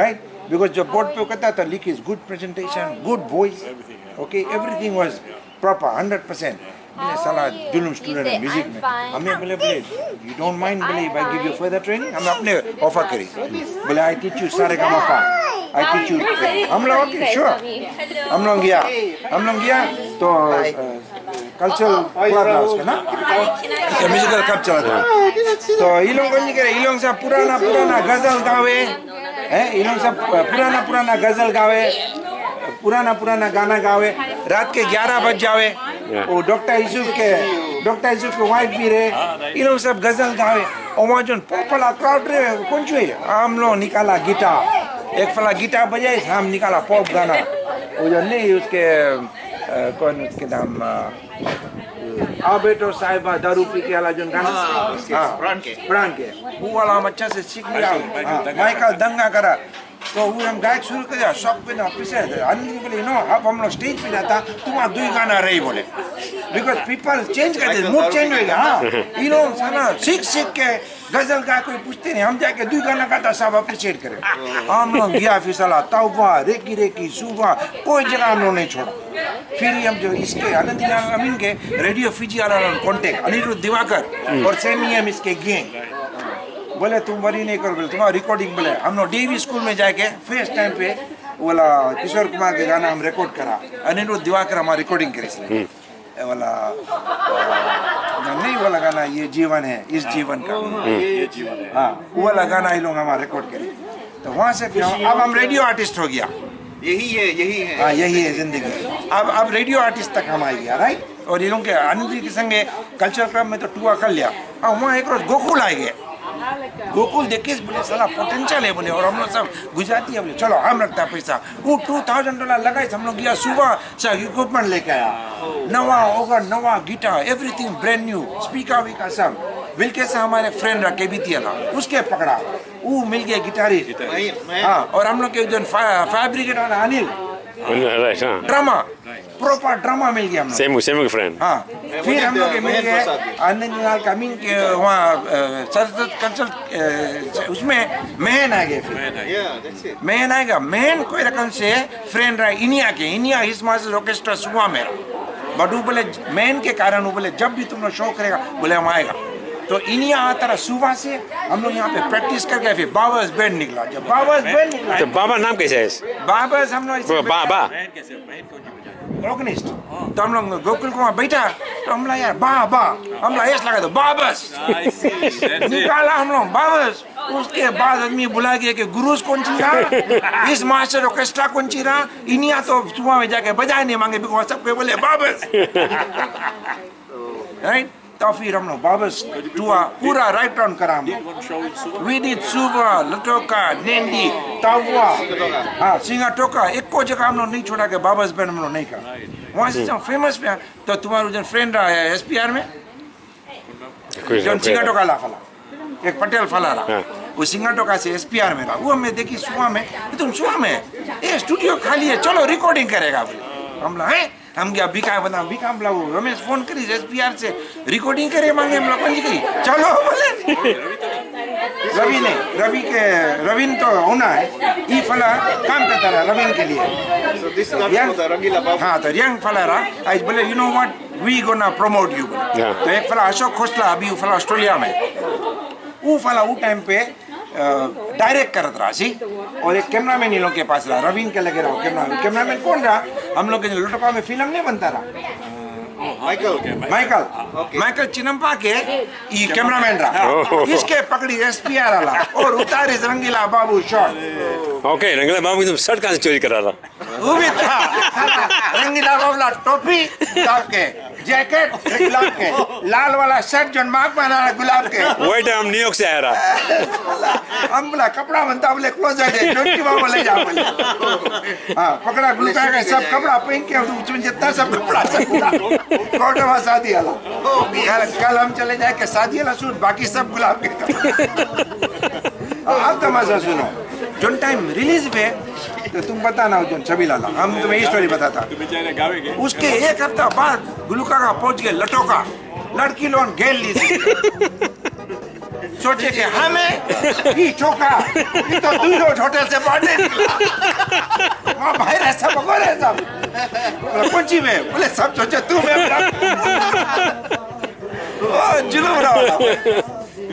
right because जब बोर्ड पे कहता था लिख is good presentation good voice okay everything was proper 100% बोले साला जुलूम स्टूडेंट है म्यूजिक में हमें बोले you don't mind बोले if I give you further training हम अपने ऑफर करी बोले I teach you सारे का मौका I teach you हम लोग ओके sure हम लोग गया तो कल्चरल क्लब था उसका ना म्यूजिकल क्लब चला था तो ये लोग नहीं करे ये लोग सब पुराना गजल गावे हैं ये लोग सब पुराना गजल गावे पुराना गाना गावे रात के 11 बज जावे वो डॉक्टर यूसुफ के वाइफ भी रहे ये लोग सब गजल गावे और वहाँ जो पॉपुलर क्राउड रहे कौन चाहिए हम लोग निकाला गिटार एक फला गिटार बजाए हम निकाला पॉप गाना वो जो नहीं उसके कौन उसके नाम आ बेटो साहिबा दारू पी के वाला जो गाना प्राण के वो वाला हम अच्छा से सीख लिया माइकल दंगा करा तो वो हम गायक शुरू कर दिया शॉक पे ना पीछे आनंद बोले नो अब हम लोग स्टेज पे जाता तुम्हारा दो गाना रही बोले बिकॉज पीपल चेंज कर दे मूड चेंज होएगा हाँ ये लोग साला सीख के गजल गा कोई पूछते नहीं हम जाके दो गाना गाता सब अप्रिशिएट करें हम लोग गया फिर साला तौबा रेकी सुबह कोई जगह हम लोग नहीं छोड़ा फिर हम जो इसके आनंद अमीन के रेडियो फिजी वाला कॉन्टेक्ट अनिरुद्ध दिवाकर और सेमी हम इसके गैंग बोले तुम वरी नहीं करो बोले तुम्हारा रिकॉर्डिंग बोले हम लोग डीवी स्कूल में जाके फर्स्ट टाइम पे बोला किशोर कुमार के गाना हम रिकॉर्ड करा अनिरुद्ध दिवाकर हमारा रिकॉर्डिंग करे इसलिए बोला नहीं वाला गाना ये जीवन है इस जीवन का ये जीवन है हाँ वो वाला गाना ये लोग हमारा रिकॉर्ड करे तो वहाँ से फिर अब हम रेडियो आर्टिस्ट हो गया यही है हाँ यही है जिंदगी अब रेडियो आर्टिस्ट तक हम आ गया राइट और ये लोग के आनंद के संगे कल्चर क्लब में तो टूआ कर लिया और वहाँ एक रोज गोकुल आए गए गोकुल देखे बोले साला पोटेंशियल है बोले और हम लोग सब गुजराती है बोले चलो हम रखता पैसा वो $2,000 लगाए हम लोग गया सुबह से इक्विपमेंट लेके आया नवा ओगर नवा guitar everything brand new speaker विका सब बिल्के से हमारे फ्रेंड रखे भी थी उसके पकड़ा वो मिल गया गिटारिस्ट हाँ और हम लोग के जो फायर ब्रिगेड वाला अनिल ड्रामा प्रॉपर ड्रामा मिल गया हम लोग सेम फ्रेंड हाँ फिर हम लोग मिल गए आनंद कमीन के वहाँ सरस्वत कंसल्ट उसमें मेहन आ गए फिर मेहन आएगा मेहन कोई रकम से फ्रेंड रहा इनिया हिस मास्टर ऑर्केस्ट्रा सुबह मेरा बट वो बोले मेहन के कारण वो बोले जब भी तुम लोग शो करेगा बोले हम आएगा तो इनिया आता रहा सुबह से हम लोग यहाँ पे प्रैक्टिस करके फिर बाबर्स बैंड निकला जब बाबर्स बैंड निकला तो बाबा नाम कैसे है बाबर्स हम लोग बाबा ऑर्गेनिस्ट तो हम लोग गोकुल को वहाँ बैठा तो हम लोग यार बा हम लोग ऐसा लगा तो बाबर्स निकाला हम लोग बाबर्स उसके बाद आदमी बुला गया कि गुरुज कौन सी रहा इस मास्टर ऑर्केस्ट्रा कौन सी रहा इनिया तो सुबह में जाके बजाए नहीं मांगे बिकॉज सबके बोले बाबर्स राइट तो फिर हम लोग बाबर्स टूआ पूरा राइट राउंड करा हम लोग वी डिड सुबह लटोका नेंडी तावा हाँ सिंगाटोका एक को जगह हम लोग नहीं छोड़ा के बाबर्स बैंड हम लोग नहीं करा वहाँ से जो फेमस पे तो तुम्हारा जो फ्रेंड रहा है SPR में जो सिंगाटोका ला फला एक पटेल फला रहा वो सिंगाटोका से SPR में रहा वो हमें देखी सुबह में तुम सुबह में ये स्टूडियो खाली है चलो रिकॉर्डिंग करेगा हम लोग हैं हम क्या बिका बना बिका बोला वो रमेश फोन करी SPR से रिकॉर्डिंग करे मांगे हम लोग कौन सी करी चलो बोले रवीन तो होना है ये फला काम करता रहा रवीन के लिए हाँ तो यंग फला रहा आज बोले you know what we gonna promote you तो एक फला अशोक खोसला अभी वो फला ऑस्ट्रेलिया में वो फला वो टाइम पे डायरेक्ट करत रहा सी और एक कैमरामैन इन लोग के पास रहा रवीन के लगे रहा कैमरामैन कौन रहा हम लोग के लोटोपा में फिल्म नहीं बनता रहा माइकल चिनम्पा के ये कैमरामैन रहा इसके पकड़ी SPR वाला और उतारे रंगीला बाबू शॉट ओके रंगीला बाबू तुम शर्ट कहाँ से चोरी करा रहा वो भी था रंगीला बाबू टोपी गुलाब के जैकेट गुलाब के लाल वाला शर्ट जो मार्क पहना रहा गुलाब के वही टाइम न्यूयॉर्क से आया रहा हम बोला कपड़ा बनता बोले क्लोज है छोटी बाबू ले जाओ बोले हाँ पकड़ा ग्रुप है सब कपड़ा पहन के उसमें जितना सब कपड़ा सब कोर्ट में शादी वाला कल हम चले जाए के शादी वाला सूट बाकी सब गुलाब के अब तमाशा सुनो जो टाइम रिलीज पे तो तुम बताना जो छवि लाला, हम तुम्हें ये स्टोरी बताता। उसके एक हफ्ता बाद गुलूका का पहुंच गए लटोका, लड़की लोग घेर ली। सोचे कि हमें ही ठोका, ये तो दूर होटल से बाहर निकला। वहाँ बाहर ऐसा बगोरे सब, पंची में बोले सब सोचे तू मैं जुलूम रहा।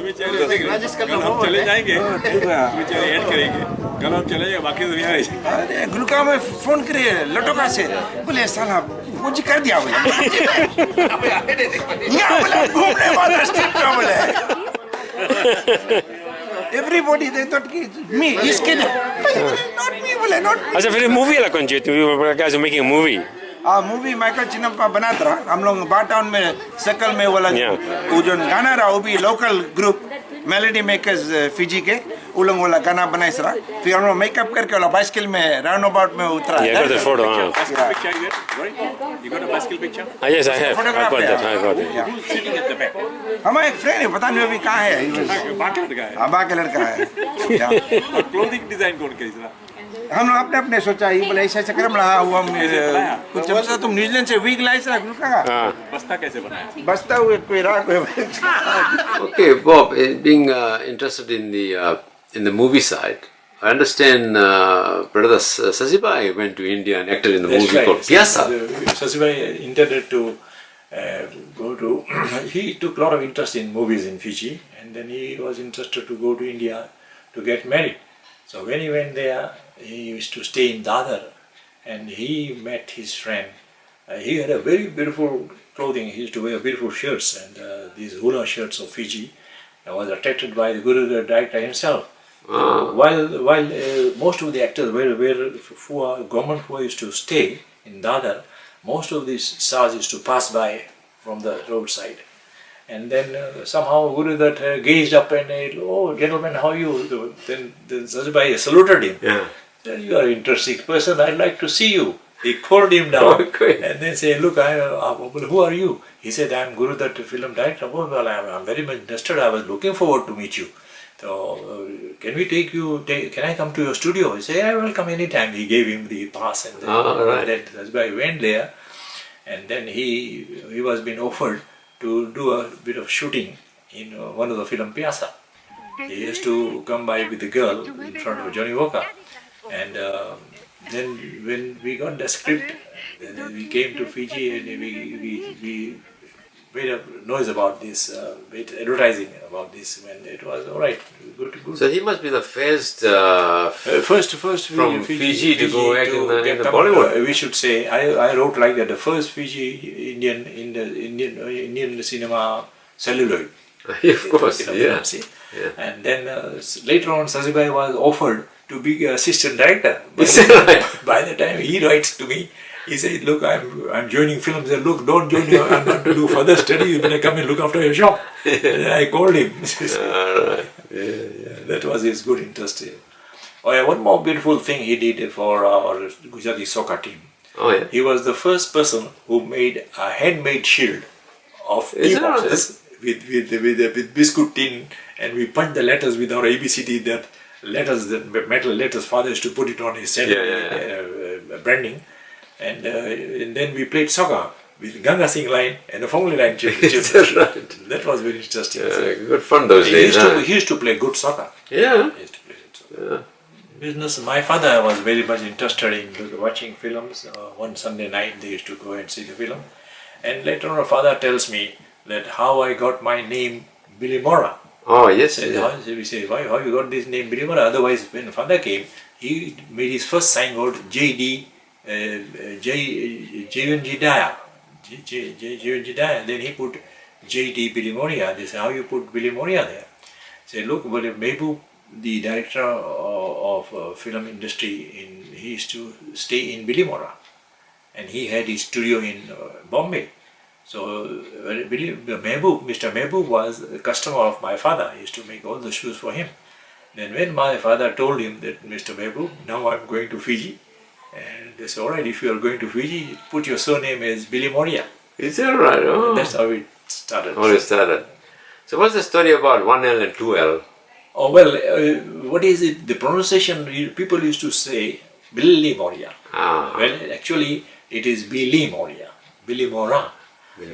चले जाएंगे, ऐड करेंगे, कल हम चले जाएंगे, बाकी दुनिया है। अरे गुलूका में फोन करे लटोका से, बोले साला मुझे कर दिया बोले। यहाँ बोले घूमने वाला स्ट्रीट में बोले। Everybody they thought me, he's kidding. Not me, बोले not me. अच्छा फिर मूवी वाला कौन चाहिए? तुम्हें क्या making movie? Movie Michael Chinnappa बनाता रहा। हम लोग बार टाउन में सर्कल में वाला वो जो गाना रहा वो भी local group melody makers Fiji के वो लोग वाला गाना बनाए रहा। फिर हम लोग मेकअप करके वाला बाइसिकल में राउंड अबाउट में उतरा। Yeah, I got the photo. You got a bicycle picture? Yes, I have. I got that. I got it. Who's sitting at the back? हमारा एक फ्रेंड है, पता नहीं अभी कहाँ है। बाकी लड़का है। अबा के लड़का है। क्लोथिंग डिजाइन कौन करेगा? हम लोग अपने अपने सोचा ये बोले ऐसा करम रहा हुआ कुछ जब तुम न्यूजीलैंड से वीक लाइस रहा गुलूका का बस्ता कैसे बनाया? बस्ता हुए कोई राह कोई। Okay, Bob, being interested in the movie side, I understand brother Sasibai went to India and acted in the That's movie right. called Pyasa. Sasibai intended to go to. He took a lot of interest in movies in Fiji, and then he was interested to go to India to get married. So when he went there, he used to stay in Dadar, and he met his friend. He had a very beautiful clothing. He used to wear beautiful shirts, and these hula shirts of Fiji. I was attracted by the Guru, the director himself. While most of the actors were government who used to stay in Dadar, most of these stars used to pass by from the roadside. And then somehow Guru that gazed up and oh gentlemen, how are you? Then Sasibai saluted him. Yeah. Said, you are an interesting person, I'd like to see you. He called him down and then said, look, who are you? He said, I'm Guru, that film director. Oh, well, I'm very much interested. I was looking forward to meet you. So, can we take you, can I come to your studio? He said, I will come anytime. He gave him the pass and then, then Sasibai went there, and then he was being offered to do a bit of shooting in one of the film Pyasa. He used to come by with the girl in front of Johnny Walker. And then when we got the script, then we came to Fiji and we made a noise about this, made advertising about this, and it was all right, good. So he must be the first First from Fiji to go act in the Bollywood. We should say I wrote like that, the first Fiji Indian cinema celluloid. Of course, yeah. And then later on, Sasibai was offered to be assistant director. By the time he writes to me, he said, "Look, I'm joining films. Said, look, don't join. I'm going to do further study. You better come and look after your shop." And I called him. That was his good interest. Oh, yeah, one more beautiful thing he did for our Gujarati soccer team. Oh yeah. He was the first person who made a handmade shield of tea boxes with biscuit tin, and we punched the letters with our ABCD. That letters, the metal letters, father used to put it on his head, branding, and then we played soccer with Ganga Singh line and the Fongli line. That was very interesting. Good fun those days. He used to play good soccer. Yeah. He used to play good soccer. Business. My father was very much interested in watching films. One Sunday night they used to go and see the film, and later on, father tells me that how I got my name Billy Mora. Oh yes. We say, how you got this name Billy Mora? Otherwise, when father came, he made his first signboard JD J.N.G. Daya. J.N.G. Daya. Then he put J.D. Billy Moria. They say, how you put Billy Moria there? Say, look, but Babubhai, the director of film industry, he used to stay in Billy Mora, and he had his studio in Bombay. So Mr. Babubhai was a customer of my father. He used to make all the shoes for him. Then when my father told him that Mr. Babubhai, now I'm going to Fiji, and they said, all right, if you are going to Fiji, put your surname as Billy Moria. Is that right? Oh. That's how it started. How it started. So what's the story about 1L and 2L? Oh well, what is it? The pronunciation, people used to say Billy Moria. Ah. Well, actually, it is Billy Moria, Billy Mora.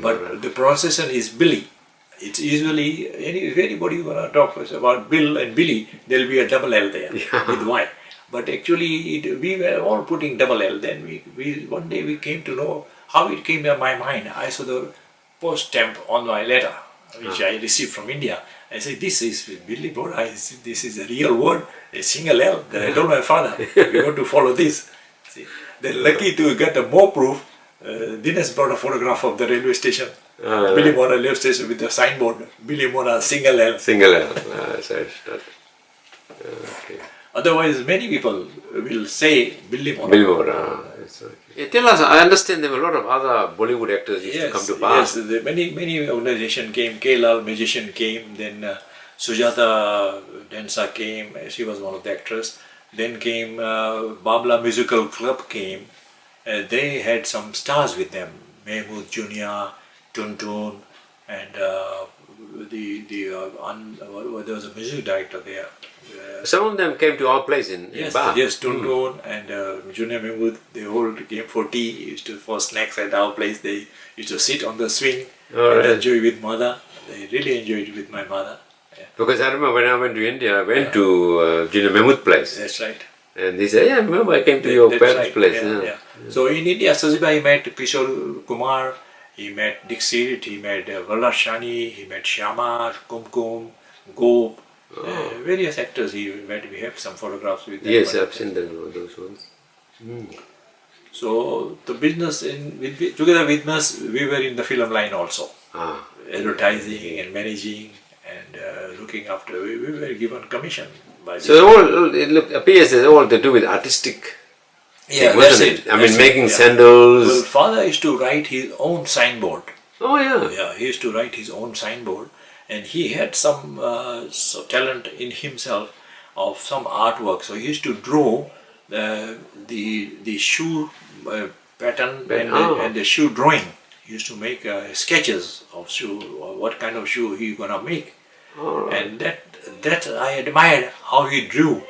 But the pronunciation is Billy. It's usually, if anybody wanna talk about Bill and Billy, there'll be a double L there with Y. But actually, we were all putting double L. Then we one day we came to know how it came in my mind. I saw the post stamp on my letter, which I received from India. I said, this is Billy Mora. This is a real word, a single L. Then I told my father, we want to follow this. See, then lucky to get more proof. Dinesh brought a photograph of the railway station, Billy Mora railway station with the signboard, Billy Mora single L. Single L. So it's not. Okay. Otherwise, many people will say Billy Mora. Billy Mora. Yeah, tell us, I understand there were a lot of other Bollywood actors used to come to Bath. Yes, many organizations came. K. Lal, magician, came. Then Sujata Densa came. She was one of the actors. Then came Babla Musical Club came. They had some stars with them. Mehmood Jr., Tuntun, and there was a music director there. Some of them came to our place in Bath. Yes, Tuntun and Junior Mehmood, they all came for tea, for snacks at our place. They used to sit on the swing and enjoy with mother. They really enjoyed it with my mother. Yeah. Because I remember when I went to India, I went to Junior Mehmood's place. That's right. And he said, yeah, I remember I came to your parents' place. Yeah. So in India, Sazibai met Kishore Kumar, he met Dixit, he met Vallashani, he met Shyama, Kumkum, Gop, various actors he met. We have some photographs with them. Yes, I've seen those ones. So the business, together with us, we were in the film line also. Advertising and managing and looking after. We were given commission. So it appears as all to do with artistic. Yeah, that's it. I mean, making sandals. Well, father used to write his own signboard. Oh yeah. Yeah, he used to write his own signboard, and he had some talent in himself of some artwork. So he used to draw the shoe pattern and the shoe drawing. He used to make sketches of shoe, or what kind of shoe he gonna make, and that I admired how he drew.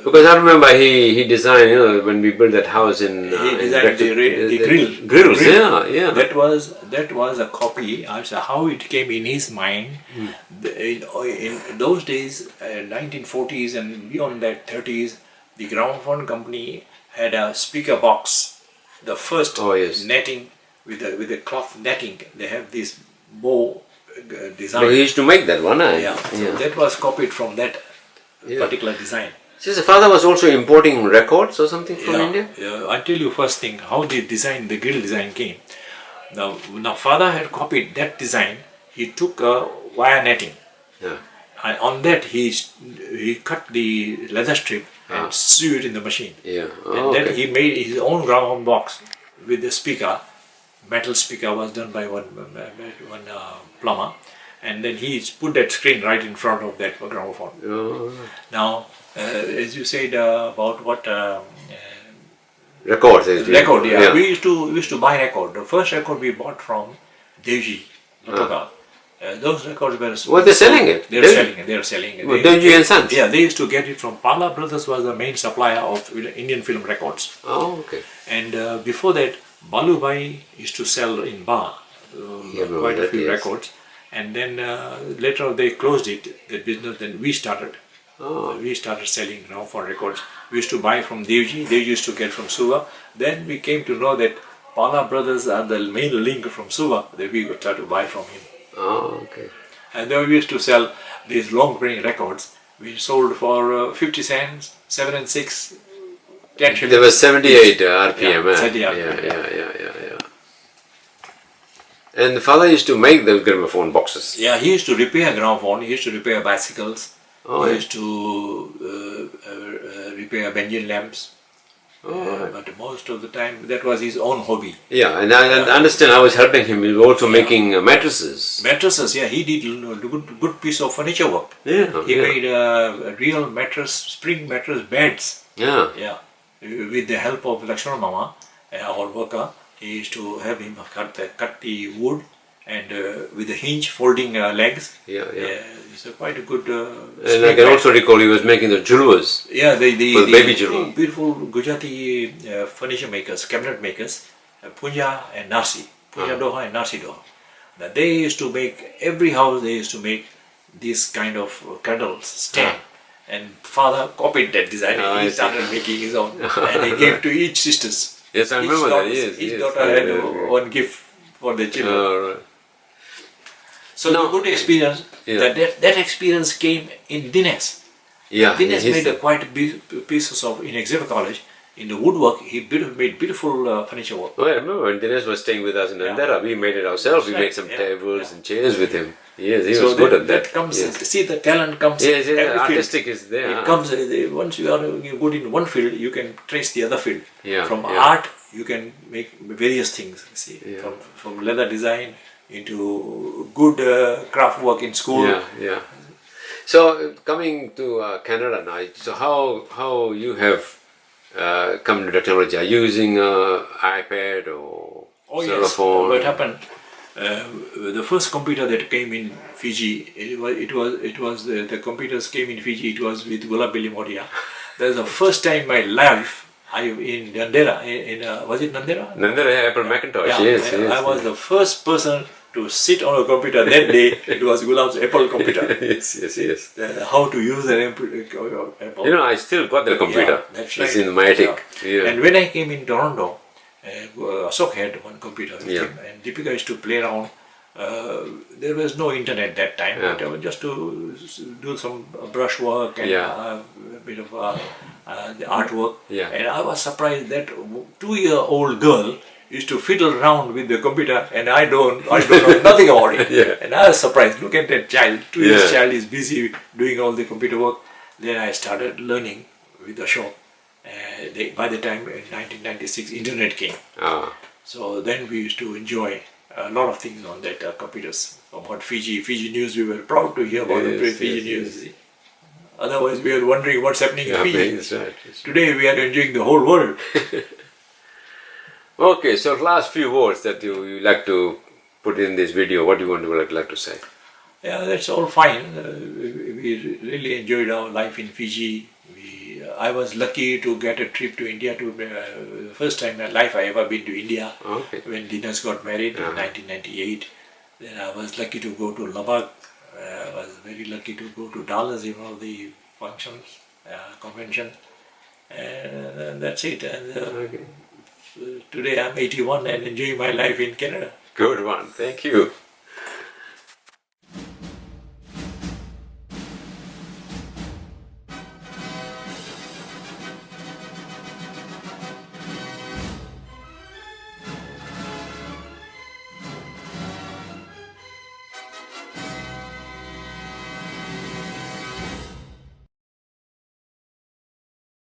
Because I remember he designed, when we built that house in... he designed the grills, yeah. That was a copy. Also, how it came in his mind. In those days, 1940s and beyond that, 30s, the Gramophone company had a speaker box. The first netting with the cloth netting. They have this bow design. But he used to make that one, Yeah. So that was copied from that particular design. So his father was also importing records or something from India? Yeah, I'll tell you first thing, how the grill design came. Now father had copied that design. He took a wire netting. Yeah. And on that he cut the leather strip and sewed it in the machine. Yeah. And then he made his own gramophone box with the speaker. Metal speaker was done by one plumber. And then he put that screen right in front of that gramophone. Now, as you said about what records, record, yeah. We used to buy record. The first record we bought from Devji, Portugal. Those records were. Were they selling it? They were selling it. Devji and Sons. Yeah, they used to get it from Pala Brothers. Was the main supplier of Indian film records. Oh, okay. And before that, Babubhai used to sell in Ba quite a few records. And then later they closed it, the business. Then we started. We started selling gramophone records. We used to buy from Devji. They used to get from Suva. Then we came to know that Pala Brothers are the main link from Suva. That we started to buy from him. Oh, okay. And then we used to sell these long-grain records. We sold for 50 cents, 7 and 6, 10 shillings. There was 78 RPM. Yeah, 70 RPM. Yeah. And the father used to make the gramophone boxes. Yeah, he used to repair gramophone. He used to repair bicycles. Oh, he used to repair Benjamin lamps. But most of the time, that was his own hobby. Yeah, and I understand I was helping him. He was also making mattresses. Mattresses, yeah. He did good piece of furniture work. Yeah, He made real spring mattress beds. Yeah. Yeah. With the help of Lakshmana Mama, our worker, he used to have him cut the wood and with the hinge folding legs. Yeah. It's a quite a good. And I can also recall he was making the julwas. Yeah, the baby julwa. beautiful Gujarati furniture makers, cabinet makers, Punja and Nasi, Punja Doha and Nasi Doha. Now they used to make, every house they used to make this kind of candles stand. And father copied that design and he started making his own. And he gave to each sisters. Yes, I remember that. Yes, each daughter had one gift for the children. So the good experience, that experience came in Dinesh. Yeah, Dinesh made quite big pieces of, in Xavier College, in the woodwork, he made beautiful furniture work. Oh, I remember when Dinesh was staying with us in Andhra, we made it ourselves. We made some tables and chairs with him. Yes, he was good at that. Comes, see, the talent comes. Yes, every artistic field. is there. It comes, once you are good in one field, you can trace the other field. From art, you can make various things. See, from leather design into good craft work in school. Yeah. So coming to Canada now, so how you have come to the technology? Are you using iPad or cell phone? What happened? The first computer that came in Fiji, it was the computers came in Fiji. It was with Gulabili Moria. That was the first time in my life. In Nandera, was it Nandera? Nandera, Apple Macintosh. Yeah, yes. I was the first person to sit on a computer that day. It was Gulab's Apple computer. yes. How to use an Apple. You know, I still got the computer. That's it's right. in my attic. Yeah. And when I came in Toronto, Ashok had one computer with him, and Deepika used to play around. There was no internet that time, but I was just to do some brush work and a bit of the artwork. And I was surprised that 2-year-old girl used to fiddle around with the computer, and I don't know nothing about it. And I was surprised. Look at that child. 2 years child is busy doing all the computer work. Then I started learning with Ashok. By the time in 1996, internet came. So then we used to enjoy a lot of things on that computers. About Fiji News, we were proud to hear about the Fiji News. Otherwise, we were wondering what's happening in Fiji. That's right. Today, we are enjoying the whole world. Okay, so last few words that you like to put in this video, what do you want to like to say? Yeah, that's all fine. We really enjoyed our life in Fiji. I was lucky to get a trip to India. The first time in my life I ever been to India. When Dinesh got married in 1998. Then I was lucky to go to Labak. I was very lucky to go to Dallas, the functions, convention. And that's it. And today I'm 81 and enjoying my life in Canada. Good one. Thank you.